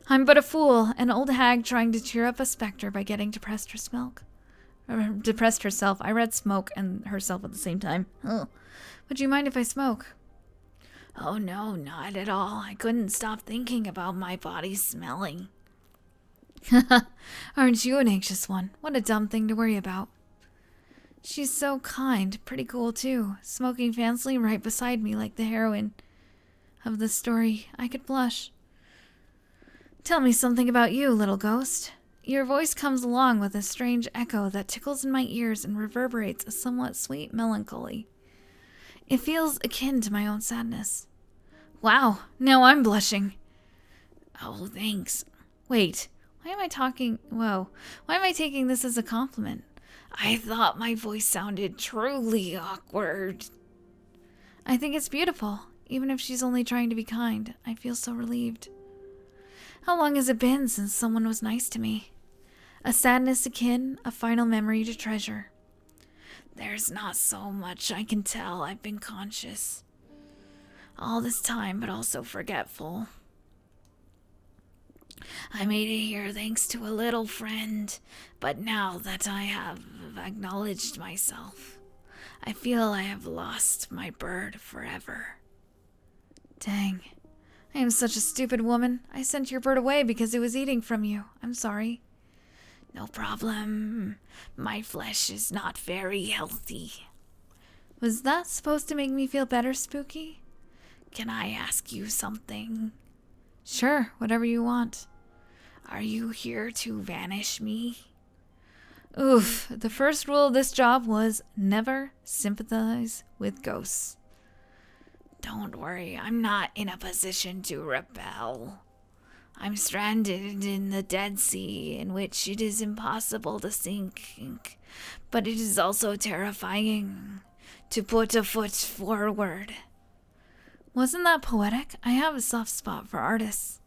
I'm but a fool, an old hag trying to cheer up a specter by getting depressed depressed herself. I read smoke and herself at the same time. Oh. Would you mind if I smoke? Oh no, not at all. I couldn't stop thinking about my body smelling. Aren't you an anxious one? What a dumb thing to worry about. She's so kind, pretty cool too, smoking fancily right beside me like the heroine of the story. I could blush. Tell me something about you, little ghost. Your voice comes along with a strange echo that tickles in my ears and reverberates a somewhat sweet melancholy. It feels akin to my own sadness. Wow, now I'm blushing. Oh, thanks. Wait, why am I talking? Whoa, why am I taking this as a compliment? I thought my voice sounded truly awkward. I think it's beautiful. Even if she's only trying to be kind, I feel so relieved. How long has it been since someone was nice to me? A sadness akin, a final memory to treasure. There's not so much I can tell. I've been conscious all this time, but also forgetful. I made it here thanks to a little friend, but now that I have acknowledged myself, I feel I have lost my bird forever. Dang, I am such a stupid woman. I sent your bird away because it was eating from you. I'm sorry. No problem. My flesh is not very healthy. Was that supposed to make me feel better, Spooky? Can I ask you something? Sure, whatever you want. Are you here to vanish me? Oof, the first rule of this job was never sympathize with ghosts. Don't worry, I'm not in a position to rebel. I'm stranded in the Dead Sea, in which it is impossible to sink, but it is also terrifying to put a foot forward. Wasn't that poetic? I have a soft spot for artists.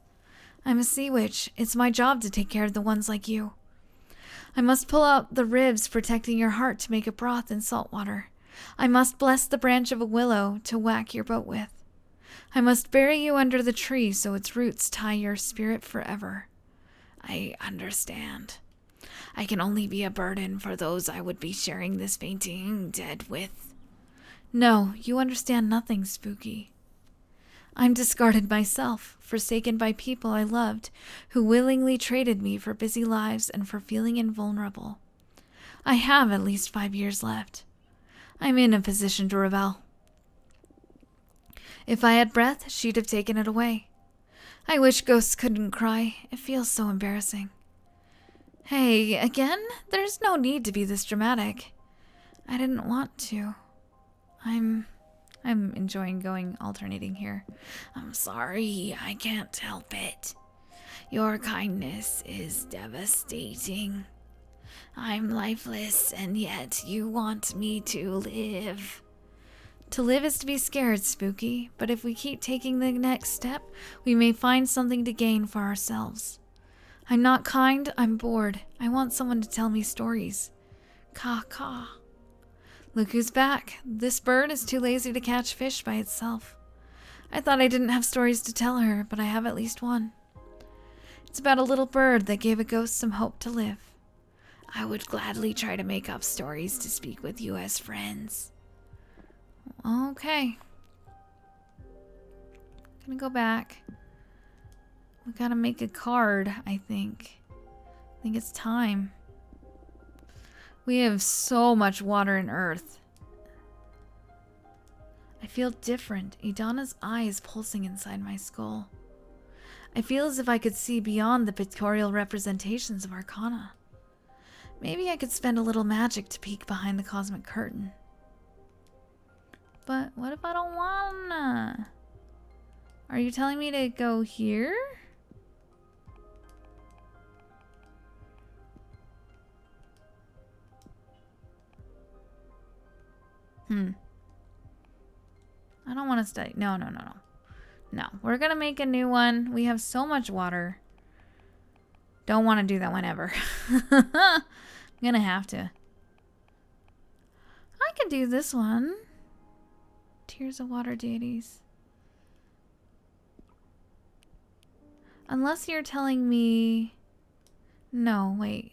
I'm a sea witch. It's my job to take care of the ones like you. I must pull out the ribs protecting your heart to make a broth in salt water. I must bless the branch of a willow to whack your boat with. I must bury you under the tree so its roots tie your spirit forever. I understand. I can only be a burden for those I would be sharing this fainting dead with. No, you understand nothing, Spooky. I'm discarded myself, forsaken by people I loved, who willingly traded me for busy lives and for feeling invulnerable. I have at least 5 years left. I'm in a position to rebel. If I had breath, she'd have taken it away. I wish ghosts couldn't cry. It feels so embarrassing. Hey, again? There's no need to be this dramatic. I didn't want to. I'm enjoying going alternating here. I'm sorry, I can't help it. Your kindness is devastating. I'm lifeless, and yet you want me to live. To live is to be scared, Spooky, but if we keep taking the next step, we may find something to gain for ourselves. I'm not kind, I'm bored. I want someone to tell me stories. Caw. Look who's back. This bird is too lazy to catch fish by itself. I thought I didn't have stories to tell her, but I have at least one. It's about a little bird that gave a ghost some hope to live. I would gladly try to make up stories to speak with you as friends. Okay. Gonna go back. We gotta make a card, I think. I think it's time. We have so much water and earth. I feel different. Idana's eye is pulsing inside my skull. I feel as if I could see beyond the pictorial representations of Arcana. Maybe I could spend a little magic to peek behind the cosmic curtain. But what if I don't wanna? Are you telling me to go here? I don't want to study. No, no, no, no. No, we're going to make a new one. We have so much water. Don't want to do that one ever. I'm going to have to. I could do this one. Tears of water deities. Unless you're telling me... No, wait.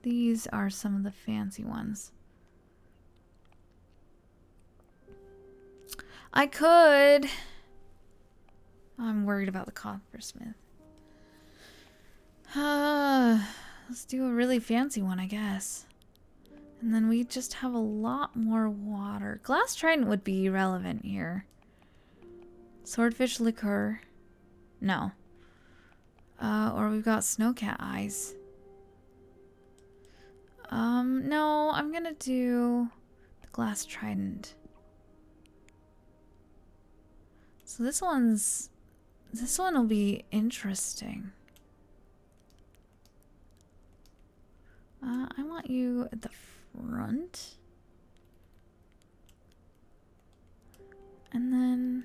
These are some of the fancy ones. I could... I'm worried about the coppersmith. Let's do a really fancy one, I guess. And then we just have a lot more water. Glass trident would be relevant here. Swordfish liqueur. No. Or we've got snowcat eyes. No, I'm gonna do the glass trident. So this one will be interesting. I want you at the front. And then...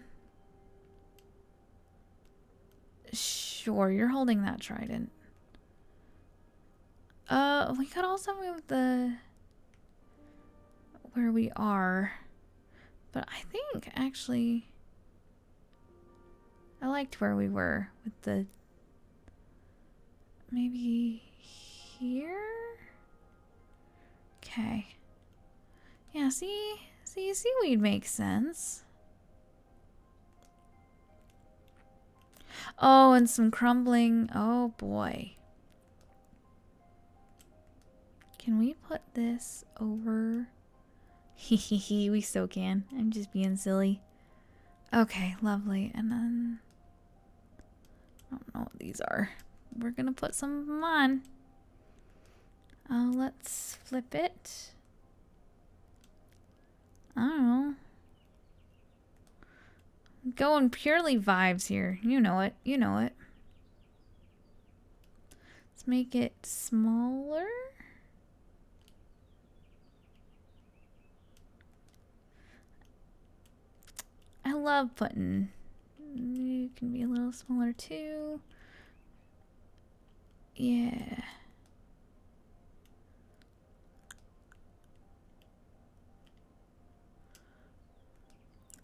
Sure, you're holding that trident. We could also move the... where we are. But I think, actually... I liked where we were with the... Maybe here? Okay. Yeah, see, seaweed makes sense. Oh, and some crumbling. Oh boy. Can we put this over? Hehehe, we so can. I'm just being silly. Okay, lovely. And then... I don't know what these are. We're gonna put some of them on. Let's flip it. I don't know. I'm going purely vibes here. You know it. You know it. Let's make it smaller. I love putting... You can be a little smaller too. Yeah.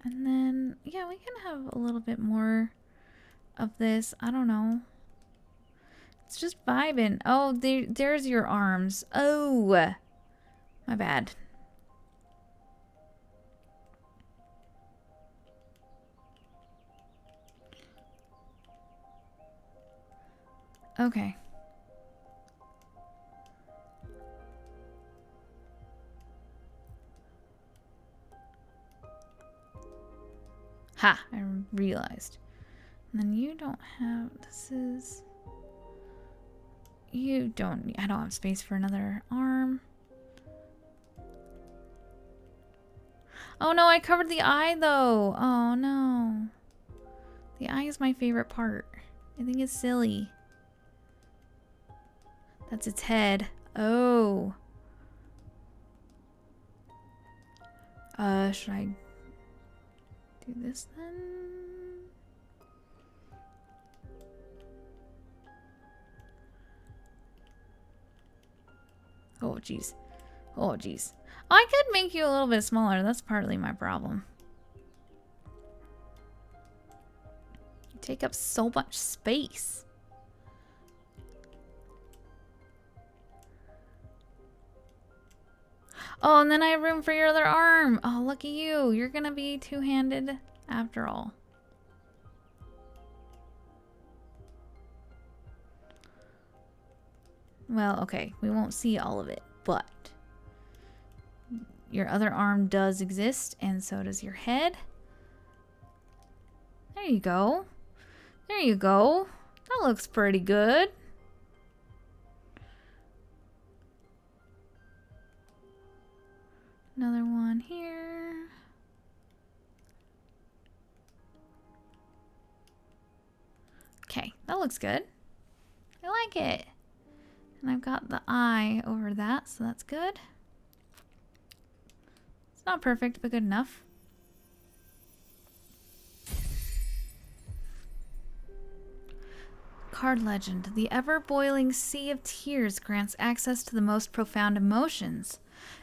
And then, yeah, we can have a little bit more of this. I don't know. It's just vibing. Oh, there's your arms. Oh, my bad. Okay. Ha! I realized. And then you don't have... This is... You don't... I don't have space for another arm. Oh no, I covered the eye though. Oh no. The eye is my favorite part. I think it's silly. That's its head. Oh. Should I do this then? Oh jeez. Oh jeez. I could make you a little bit smaller. That's partly my problem. You take up so much space. Oh, and then I have room for your other arm. Oh, lucky you. You're gonna be two-handed after all. Well, okay. We won't see all of it, but your other arm does exist, and so does your head. There you go. There you go. That looks pretty good. Another one here. Okay, that looks good. I like it. And I've got the eye over that, so that's good. It's not perfect, but good enough. Card legend. The ever-boiling sea of tears grants access to the most profound emotions.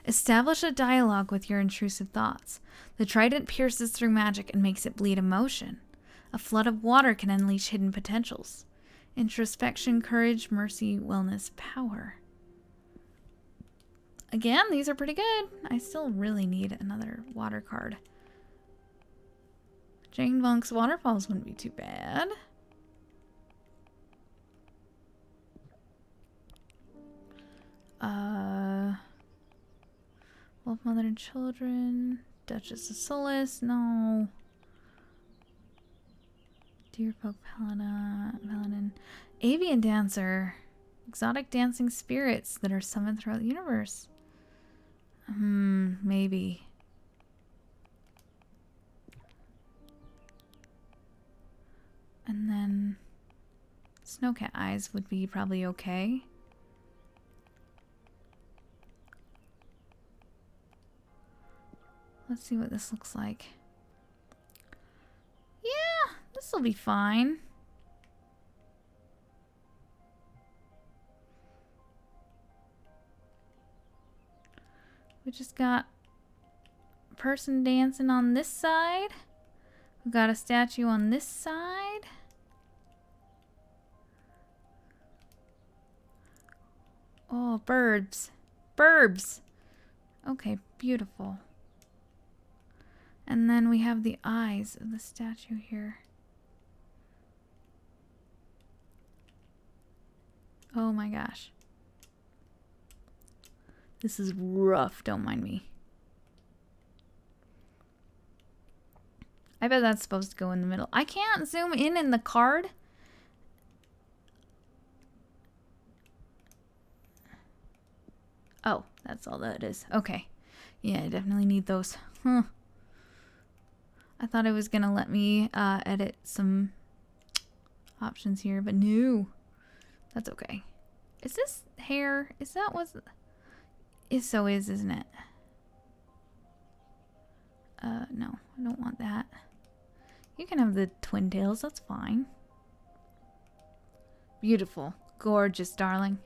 Establish a dialogue with your intrusive thoughts. The trident pierces through magic and makes it bleed emotion. A flood of water can unleash hidden potentials. Introspection, courage, mercy, wellness, power. Again, these are pretty good. I still really need another water card. Jane Monk's waterfalls wouldn't be too bad. Wolf, Mother and Children. Duchess of Solace. No. Deerfolk, Paladin. Avian Dancer. Exotic dancing spirits that are summoned throughout the universe. Maybe. And then Snowcat Eyes would be probably okay. Let's see what this looks like. Yeah, this will be fine. We just got a person dancing on this side. We've got a statue on this side. Oh, birds. Burbs. Okay, beautiful. And then we have the eyes of the statue here. Oh my gosh. This is rough, don't mind me. I bet that's supposed to go in the middle. I can't zoom in the card. Oh, that's all that is. Okay. Yeah, I definitely need those. Huh. I thought it was going to let me edit some options here, but no. That's okay. Is this hair? Is that what's... It so is, isn't it? No. I don't want that. You can have the twin tails. That's fine. Beautiful. Gorgeous, darling.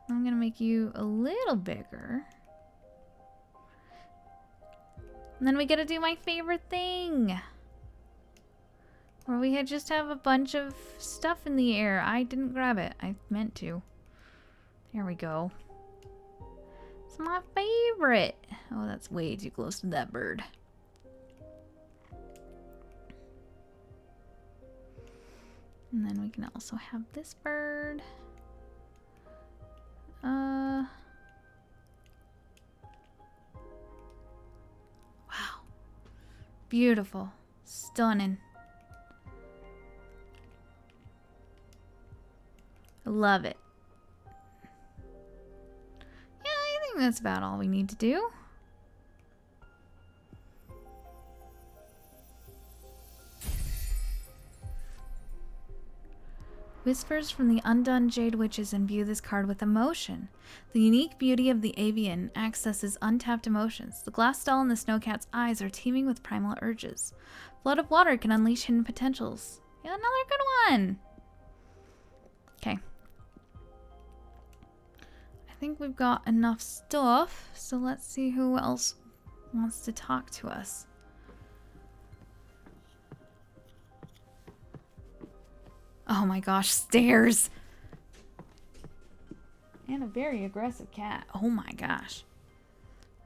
I'm going to make you a little bigger. And then we gotta do my favorite thing. Where we had just have a bunch of stuff in the air. I didn't grab it. I meant to. There we go. It's my favorite. Oh, that's way too close to that bird. And then we can also have this bird. Wow. Beautiful. Stunning. I love it. Yeah, I think that's about all we need to do. Whispers from the undone Jade Witches imbue this card with emotion. The unique beauty of the avian accesses untapped emotions. The glass doll in the snowcat's eyes are teeming with primal urges. Flood of water can unleash hidden potentials. Yeah, another good one. Okay. I think we've got enough stuff, so let's see who else wants to talk to us. Oh my gosh, stairs. And a very aggressive cat. Oh my gosh.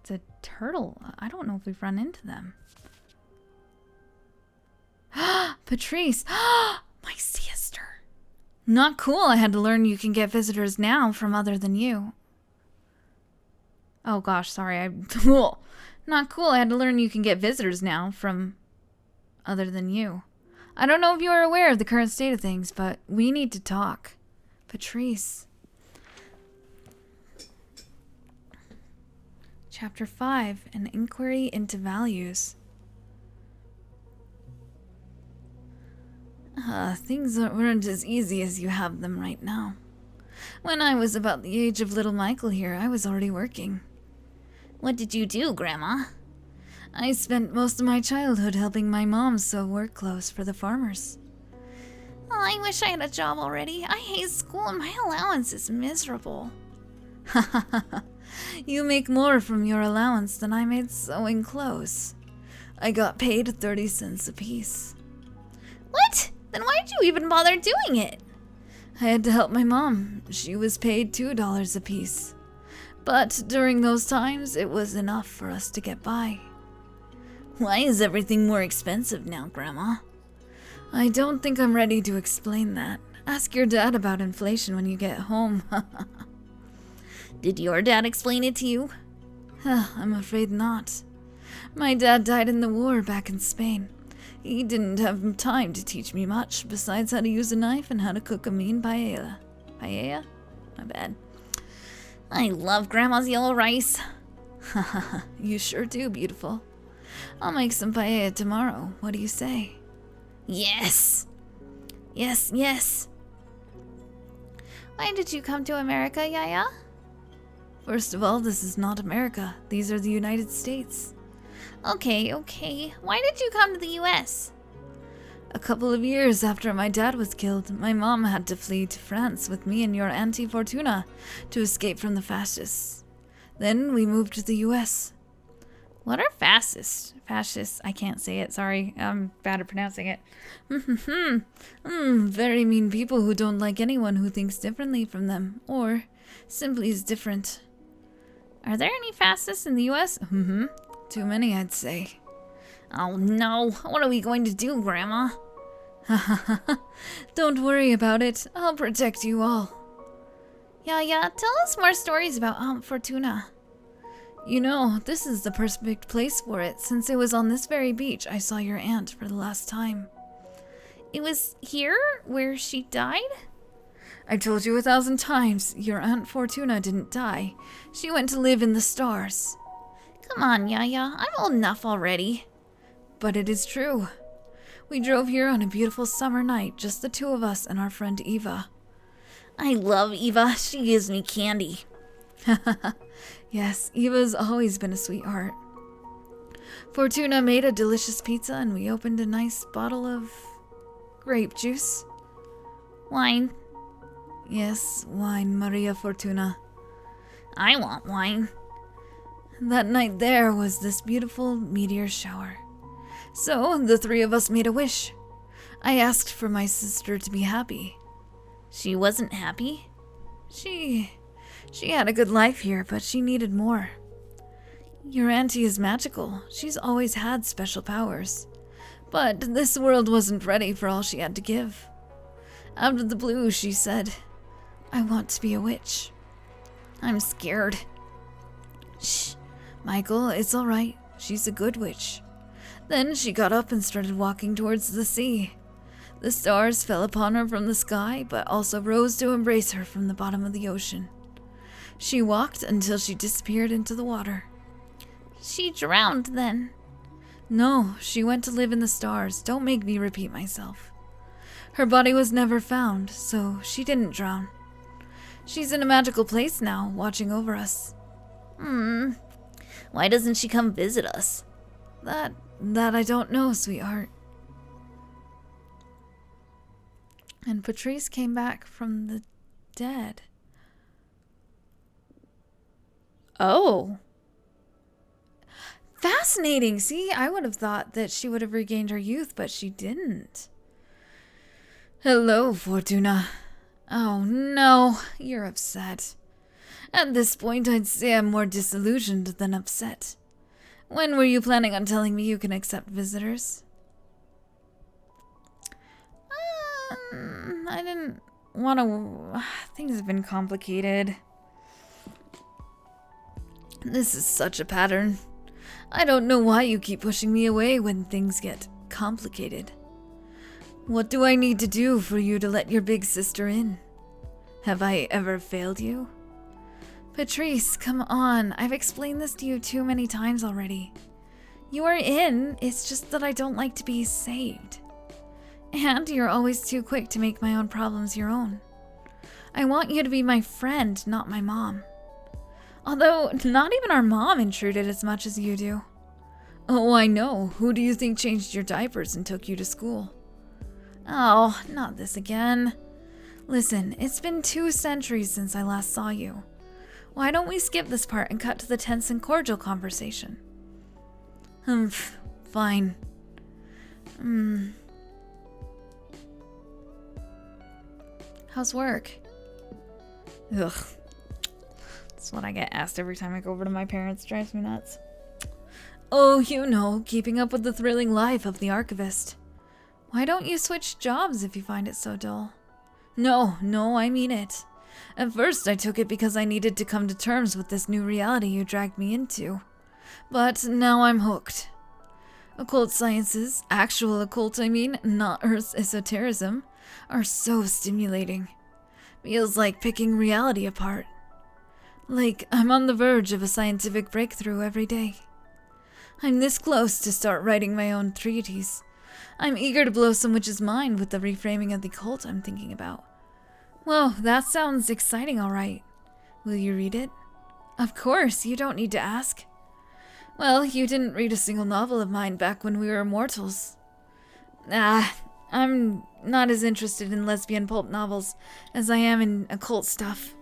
It's a turtle. I don't know if we've run into them. Patrice. My sister. Not cool. I had to learn you can get visitors now from other than you. Oh gosh, sorry. Not cool. I had to learn you can get visitors now from other than you. I don't know if you are aware of the current state of things, but we need to talk. Patrice. Chapter 5, An Inquiry into Values. Things weren't as easy as you have them right now. When I was about the age of little Michael here, I was already working. What did you do, Grandma? I spent most of my childhood helping my mom sew work clothes for the farmers. Oh, I wish I had a job already. I hate school and my allowance is miserable. You make more from your allowance than I made sewing clothes. I got paid 30 cents apiece. What? Then why'd you even bother doing it? I had to help my mom. She was paid $2 apiece. But during those times, it was enough for us to get by. Why is everything more expensive now, Grandma? I don't think I'm ready to explain that. Ask your dad about inflation when you get home. Did your dad explain it to you? I'm afraid not. My dad died in the war back in Spain. He didn't have time to teach me much, besides how to use a knife and how to cook a mean paella. Paella? My bad. I love Grandma's yellow rice. You sure do, beautiful. I'll make some paella tomorrow. What do you say? Yes! Yes, yes. Why did you come to America, Yaya? First of all, this is not America. These are the United States. Okay, okay. Why did you come to the US? A couple of years after my dad was killed, my mom had to flee to France with me and your Auntie Fortuna to escape from the fascists. Then we moved to the US. What are fascists? Fascists, I can't say it, sorry. I'm bad at pronouncing it. Very mean people who don't like anyone who thinks differently from them, or simply is different. Are there any fascists in the US? Too many, I'd say. Oh no, what are we going to do, Grandma? Don't worry about it. I'll protect you all. Yeah, tell us more stories about Aunt Fortuna. You know, this is the perfect place for it, since it was on this very beach I saw your aunt for the last time. It was here, where she died? I told you 1,000 times, your Aunt Fortuna didn't die. She went to live in the stars. Come on, Yaya, I'm old enough already. But it is true. We drove here on a beautiful summer night, just the two of us and our friend Eva. I love Eva. She gives me candy. Yes, Eva's always been a sweetheart. Fortuna made a delicious pizza and we opened a nice bottle of grape juice. Wine. Yes, wine, Maria Fortuna. I want wine. That night there was this beautiful meteor shower. So the three of us made a wish. I asked for my sister to be happy. She wasn't happy. She had a good life here, but she needed more. Your auntie is magical. She's always had special powers. But this world wasn't ready for all she had to give. Out of the blue, she said, I want to be a witch. I'm scared. Shh, Michael, it's all right. She's a good witch. Then she got up and started walking towards the sea. The stars fell upon her from the sky, but also rose to embrace her from the bottom of the ocean. She walked until she disappeared into the water. She drowned then? No, she went to live in the stars. Don't make me repeat myself. Her body was never found, so she didn't drown. She's in a magical place now, watching over us. Why doesn't she come visit us? That I don't know, sweetheart. And Patrice came back from the dead. Oh. Fascinating. See, I would have thought that she would have regained her youth, but she didn't. Hello, Fortuna. Oh no, you're upset. At this point, I'd say I'm more disillusioned than upset. When were you planning on telling me you can accept visitors? I didn't want to... Things have been complicated. This is such a pattern. I don't know why you keep pushing me away when things get complicated. What do I need to do for you to let your big sister in? Have I ever failed you? Patrice, come on. I've explained this to you too many times already. You are in, it's just that I don't like to be saved. And you're always too quick to make my own problems your own. I want you to be my friend, not my mom. Although, not even our mom intruded as much as you do. Oh, I know. Who do you think changed your diapers and took you to school? Oh, not this again. Listen, it's been 2 centuries since I last saw you. Why don't we skip this part and cut to the tense and cordial conversation? Fine. How's work? Ugh. That's what I get asked every time I go over to my parents. Drives me nuts. Oh, you know, keeping up with the thrilling life of the archivist. Why don't you switch jobs if you find it so dull? No, I mean it. At first I took it because I needed to come to terms with this new reality you dragged me into. But now I'm hooked. Occult sciences, actual occult I mean, not Earth's esotericism, are so stimulating. Feels like picking reality apart. Like I'm on the verge of a scientific breakthrough every day. I'm this close to start writing my own treatise. I'm eager to blow some witch's mind with the reframing of the cult I'm thinking about. Well, that sounds exciting, all right. Will you read it? Of course, you don't need to ask. Well, you didn't read a single novel of mine back when we were mortals. I'm not as interested in lesbian pulp novels as I am in occult stuff.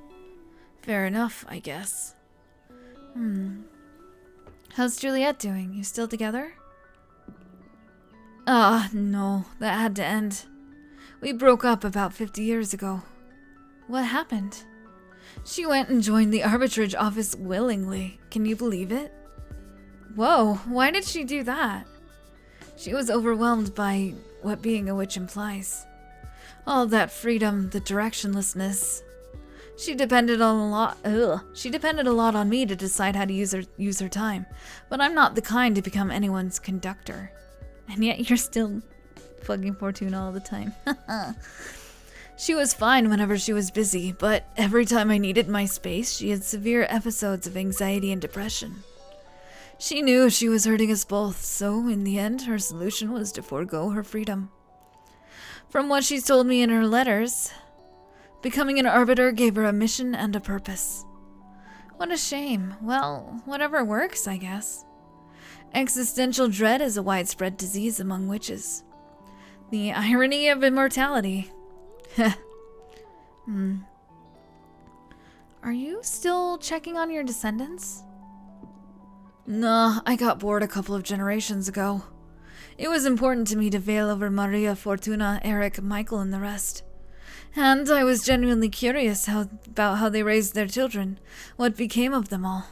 Fair enough, I guess. How's Juliet doing? You still together? No, that had to end. We broke up about 50 years ago. What happened? She went and joined the arbitrage office willingly. Can you believe it? Whoa, why did she do that? She was overwhelmed by what being a witch implies. All that freedom, the directionlessness. She depended a lot on me to decide how to use her time, but I'm not the kind to become anyone's conductor. And yet you're still fucking Fortuna all the time. She was fine whenever she was busy, but every time I needed my space, she had severe episodes of anxiety and depression. She knew she was hurting us both, so in the end, her solution was to forego her freedom. From what she's told me in her letters, becoming an arbiter gave her a mission and a purpose. What a shame. Well, whatever works, I guess. Existential dread is a widespread disease among witches. The irony of immortality. Are you still checking on your descendants? Nah, I got bored a couple of generations ago. It was important to me to veil over Maria, Fortuna, Eric, Michael, and the rest. And I was genuinely curious about how they raised their children, what became of them all.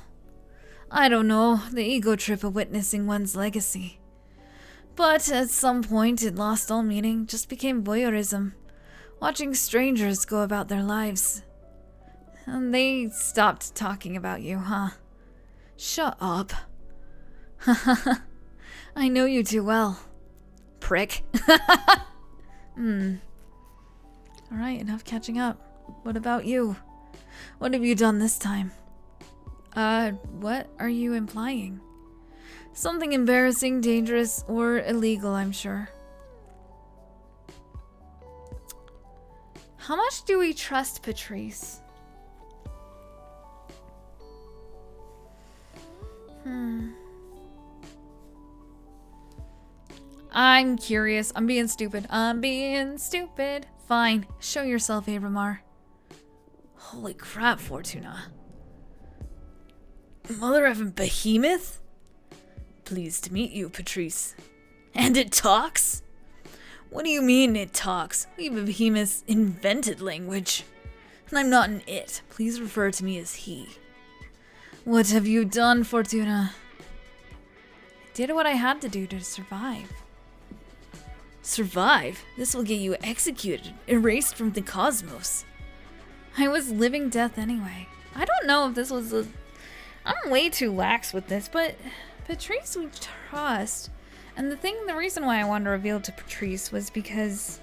I don't know, the ego trip of witnessing one's legacy. But at some point it lost all meaning, just became voyeurism, watching strangers go about their lives. And they stopped talking about you, huh? Shut up. I know you too well. Prick. Alright, enough catching up. What about you? What have you done this time? What are you implying? Something embarrassing, dangerous, or illegal, I'm sure. How much do we trust Patrice? I'm curious. I'm being stupid. Fine. Show yourself, Abramar. Holy crap, Fortuna. Mother effing behemoth? Pleased to meet you, Patrice. And it talks? What do you mean it talks? We behemoths invented language. And I'm not an it. Please refer to me as he. What have you done, Fortuna? I did what I had to do to survive. Survive? This will get you executed, erased from the cosmos. I was living death anyway. I don't know if this was I'm way too lax with this, but Patrice we trust. And the reason why I wanted to reveal to Patrice was because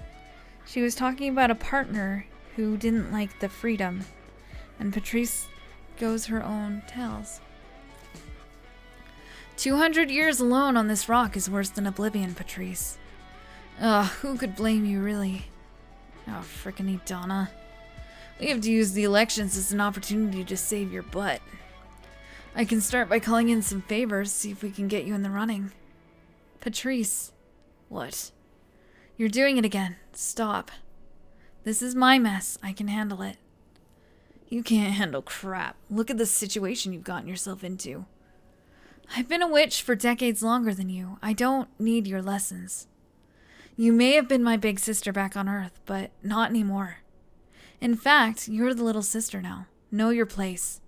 she was talking about a partner who didn't like the freedom. And Patrice goes her own tales. 200 years alone on this rock is worse than oblivion, Patrice. Ugh, who could blame you, really? Oh, frickin' Donna. We have to use the elections as an opportunity to save your butt. I can start by calling in some favors, see if we can get you in the running. Patrice. What? You're doing it again. Stop. This is my mess. I can handle it. You can't handle crap. Look at the situation you've gotten yourself into. I've been a witch for decades longer than you. I don't need your lessons. You may have been my big sister back on Earth, but not anymore. In fact, you're the little sister now. Know your place.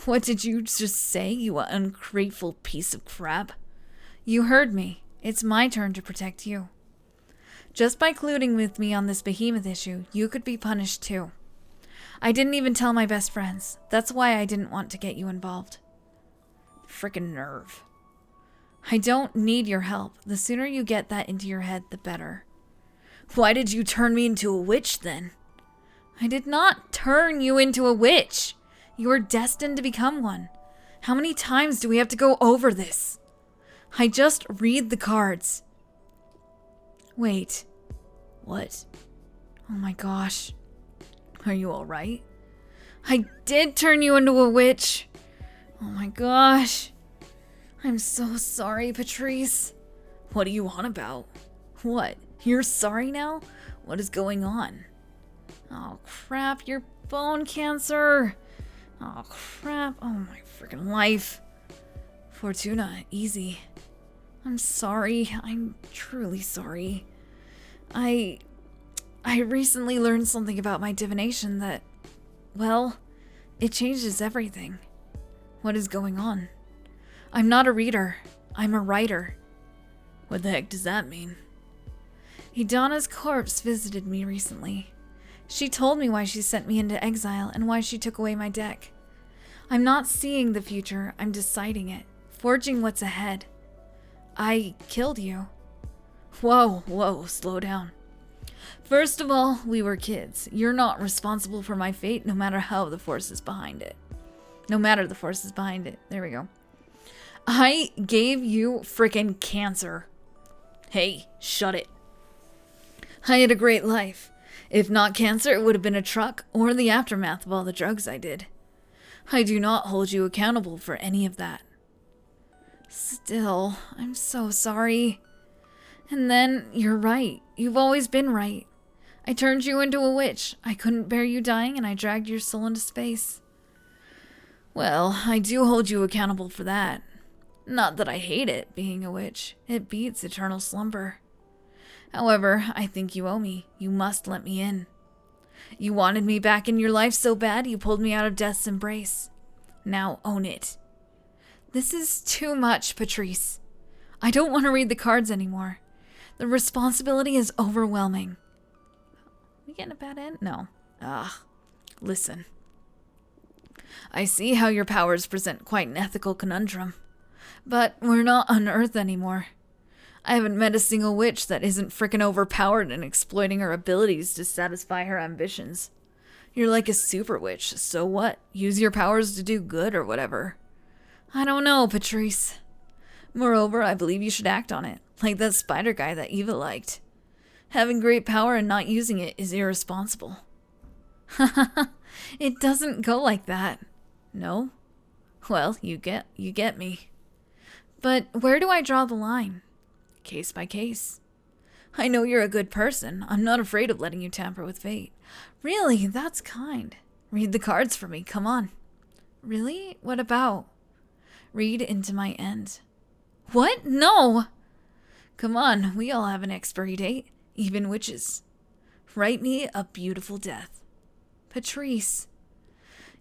What did you just say, you ungrateful piece of crap? You heard me. It's my turn to protect you. Just by colluding with me on this behemoth issue, you could be punished too. I didn't even tell my best friends. That's why I didn't want to get you involved. Frickin' nerve. I don't need your help. The sooner you get that into your head, the better. Why did you turn me into a witch then? I did not turn you into a witch. You were destined to become one. How many times do we have to go over this? I just read the cards. Wait. What? Oh my gosh. Are you alright? I did turn you into a witch. Oh my gosh. I'm so sorry, Patrice. What are you on about? What? You're sorry now? What is going on? Oh crap, your bone cancer. Oh crap, oh my freaking life. Fortuna, easy. I'm sorry, I'm truly sorry. I recently learned something about my divination that, well, it changes everything. What is going on? I'm not a reader, I'm a writer. What the heck does that mean? Idana's corpse visited me recently. She told me why she sent me into exile and why she took away my deck. I'm not seeing the future, I'm deciding it, forging what's ahead. I killed you. Whoa, slow down. First of all, we were kids. You're not responsible for my fate, no matter how the force is behind it. No matter the force is behind it. There we go. I gave you frickin' cancer. Hey, shut it. I had a great life. If not cancer, it would have been a truck or the aftermath of all the drugs I did. I do not hold you accountable for any of that. Still, I'm so sorry. And then, you're right. You've always been right. I turned you into a witch. I couldn't bear you dying, and I dragged your soul into space. Well, I do hold you accountable for that. Not that I hate it, being a witch. It beats eternal slumber. However, I think you owe me. You must let me in. You wanted me back in your life so bad, you pulled me out of death's embrace. Now own it. This is too much, Patrice. I don't want to read the cards anymore. The responsibility is overwhelming. We getting a bad end? No. Listen. I see how your powers present quite an ethical conundrum. But we're not on Earth anymore. I haven't met a single witch that isn't frickin' overpowered and exploiting her abilities to satisfy her ambitions. You're like a super witch, so what? Use your powers to do good or whatever. I don't know, Patrice. Moreover, I believe you should act on it, like that spider guy that Eva liked. Having great power and not using it is irresponsible. It doesn't go like that. No? Well, you get me. But where do I draw the line? Case by case. I know you're a good person. I'm not afraid of letting you tamper with fate. Really? That's kind. Read the cards for me. Come on. Really? What about? Read into my end. What? No! Come on. We all have an expiry date. Even witches. Write me a beautiful death. Patrice.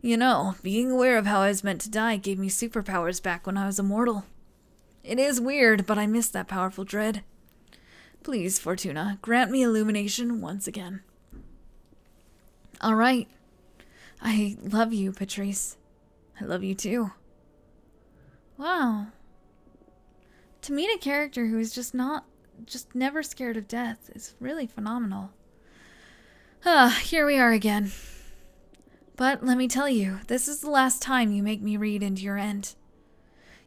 You know, being aware of how I was meant to die gave me superpowers back when I was immortal. It is weird, but I miss that powerful dread. Please, Fortuna, grant me illumination once again. All right. I love you, Patrice. I love you too. Wow. To meet a character who is just never scared of death is really phenomenal. Here we are again. But let me tell you, this is the last time you make me read into your end.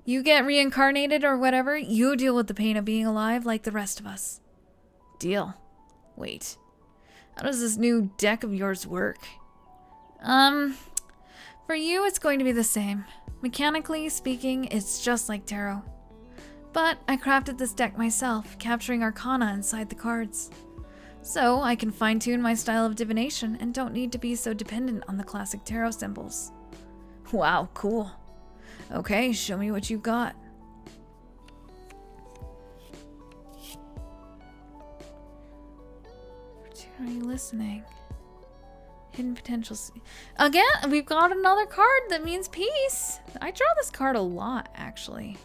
You get reincarnated or whatever, you deal with the pain of being alive like the rest of us. Deal. Wait. How does this new deck of yours work? For you, it's going to be the same. Mechanically speaking, it's just like tarot. But I crafted this deck myself, capturing arcana inside the cards. So I can fine-tune my style of divination and don't need to be so dependent on the classic tarot symbols. Wow, cool. Okay, show me what you've got. Are you listening? Hidden potential. Again, we've got another card that means peace. I draw this card a lot, actually.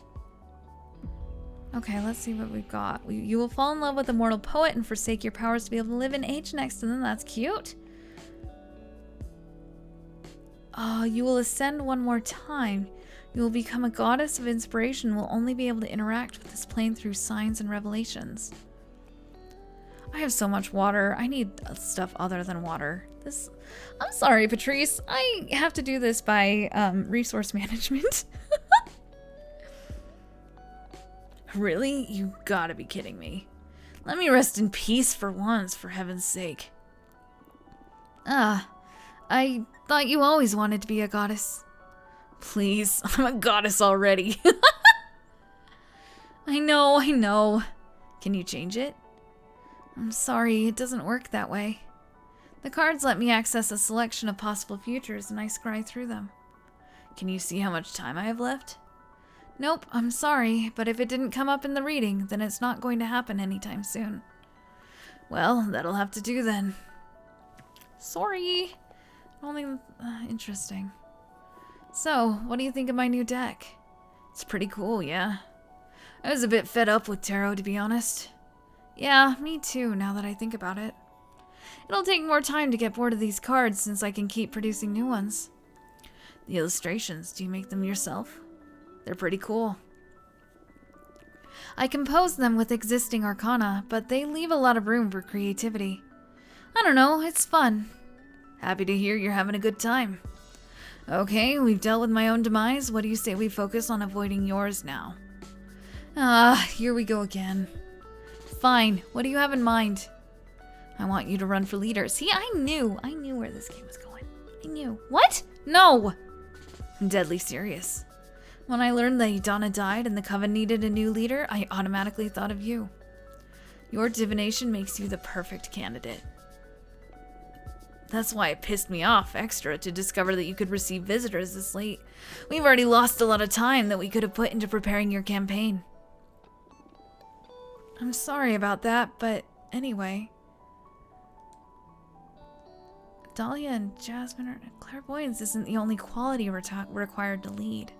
Okay, let's see what we've got. You will fall in love with a mortal poet and forsake your powers to be able to live and age next to them. That's cute. You will ascend one more time. You will become a goddess of inspiration and will only be able to interact with this plane through signs and revelations. I have so much water. I need stuff other than water. I'm sorry, Patrice. I have to do this by resource management. Really? You gotta be kidding me. Let me rest in peace for once, for heaven's sake. I thought you always wanted to be a goddess. Please, I'm a goddess already. I know. Can you change it? I'm sorry, it doesn't work that way. The cards let me access a selection of possible futures and I scry through them. Can you see how much time I have left? Nope, I'm sorry, but if it didn't come up in the reading, then it's not going to happen anytime soon. Well, that'll have to do then. Sorry. Only interesting. So, what do you think of my new deck? It's pretty cool, yeah? I was a bit fed up with tarot, to be honest. Yeah, me too, now that I think about it. It'll take more time to get bored of these cards since I can keep producing new ones. The illustrations, do you make them yourself? They're pretty cool. I compose them with existing arcana, but they leave a lot of room for creativity. I don't know, it's fun. Happy to hear you're having a good time. Okay, we've dealt with my own demise. What do you say we focus on avoiding yours now? Here we go again. Fine, what do you have in mind? I want you to run for leader. See, I knew where this game was going. I knew. What? No! I'm deadly serious. When I learned that Idana died and the Coven needed a new leader, I automatically thought of you. Your divination makes you the perfect candidate. That's why it pissed me off extra to discover that you could receive visitors this late. We've already lost a lot of time that we could have put into preparing your campaign. I'm sorry about that, but anyway. Dahlia and Jasmine are... Clairvoyance isn't the only quality required to lead.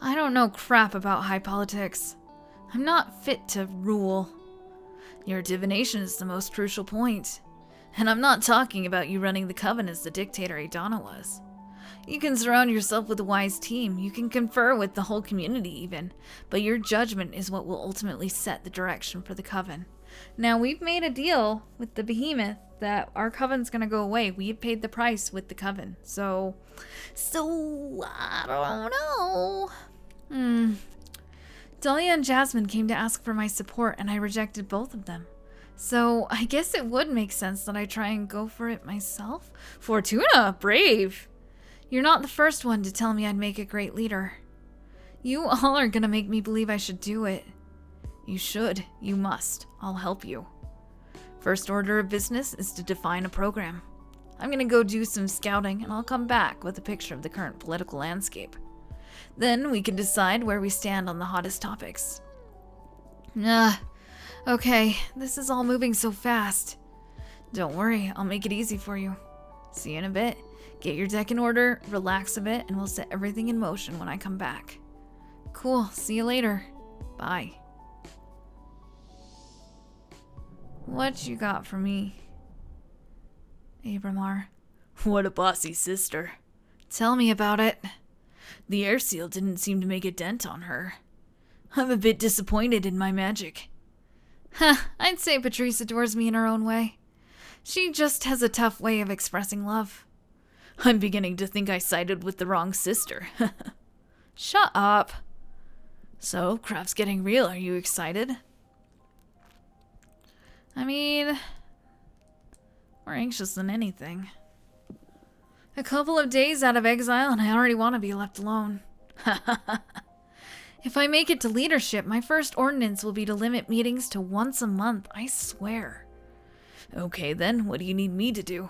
I don't know crap about high politics. I'm not fit to rule. Your divination is the most crucial point. And I'm not talking about you running the Coven as the dictator Idana was. You can surround yourself with a wise team. You can confer with the whole community even. But your judgment is what will ultimately set the direction for the Coven. Now, we've made a deal with the Behemoth that our Coven's gonna go away. We have paid the price with the Coven. So I don't know. Dahlia and Jasmine came to ask for my support and I rejected both of them. So I guess it would make sense that I try and go for it myself. Fortuna, brave. You're not the first one to tell me I'd make a great leader. You all are gonna make me believe I should do it. You should. You must. I'll help you. First order of business is to define a program. I'm gonna go do some scouting and I'll come back with a picture of the current political landscape. Then we can decide where we stand on the hottest topics. Okay, this is all moving so fast. Don't worry, I'll make it easy for you. See you in a bit. Get your deck in order, relax a bit, and we'll set everything in motion when I come back. Cool, see you later. Bye. What you got for me? Abramar. What a bossy sister. Tell me about it. The air seal didn't seem to make a dent on her. I'm a bit disappointed in my magic. I'd say Patrice adores me in her own way. She just has a tough way of expressing love. I'm beginning to think I sided with the wrong sister. Shut up. So, craft's getting real. Are you excited? I mean, more anxious than anything. A couple of days out of exile and I already want to be left alone. If I make it to leadership, my first ordinance will be to limit meetings to once a month, I swear. Okay then, what do you need me to do?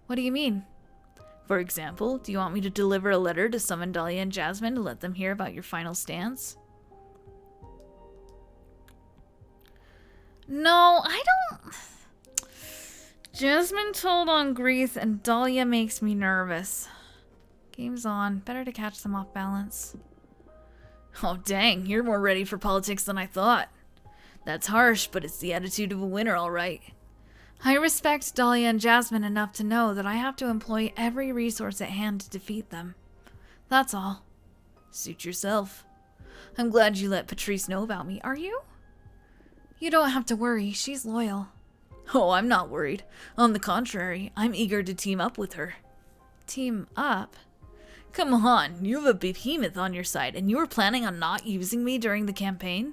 What do you mean? For example, do you want me to deliver a letter to summon Dahlia and Jasmine to let them hear about your final stance? No, I don't... Jasmine told on Grease and Dahlia makes me nervous. Game's on. Better to catch them off balance. Oh dang, you're more ready for politics than I thought. That's harsh, but it's the attitude of a winner, all right. I respect Dahlia and Jasmine enough to know that I have to employ every resource at hand to defeat them. That's all. Suit yourself. I'm glad you let Patrice know about me, are you? You don't have to worry, she's loyal. Oh, I'm not worried. On the contrary, I'm eager to team up with her. Team up? Come on, you have a behemoth on your side, and you were planning on not using me during the campaign?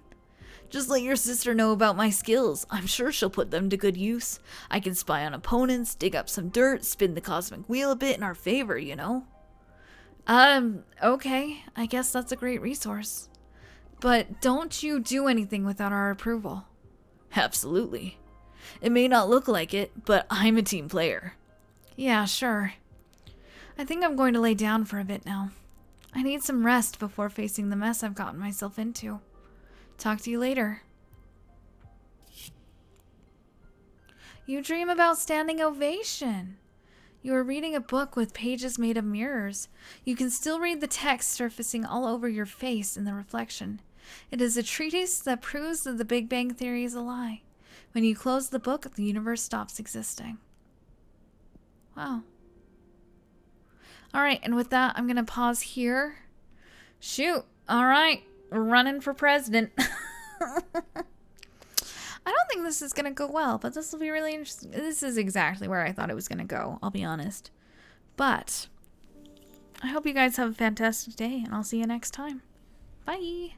Just let your sister know about my skills. I'm sure she'll put them to good use. I can spy on opponents, dig up some dirt, spin the cosmic wheel a bit in our favor, you know? Okay. I guess that's a great resource. But don't you do anything without our approval. Absolutely. It may not look like it, but I'm a team player. Yeah, sure. I think I'm going to lay down for a bit now. I need some rest before facing the mess I've gotten myself into. Talk to you later. You dream about standing ovation. You are reading a book with pages made of mirrors. You can still read the text surfacing all over your face in the reflection. It is a treatise that proves that the Big Bang Theory is a lie. When you close the book, the universe stops existing. Wow. Alright, and with that, I'm going to pause here. Shoot. Alright. We're running for president. I don't think this is going to go well, but this will be really interesting. This is exactly where I thought it was going to go, I'll be honest. But I hope you guys have a fantastic day, and I'll see you next time. Bye.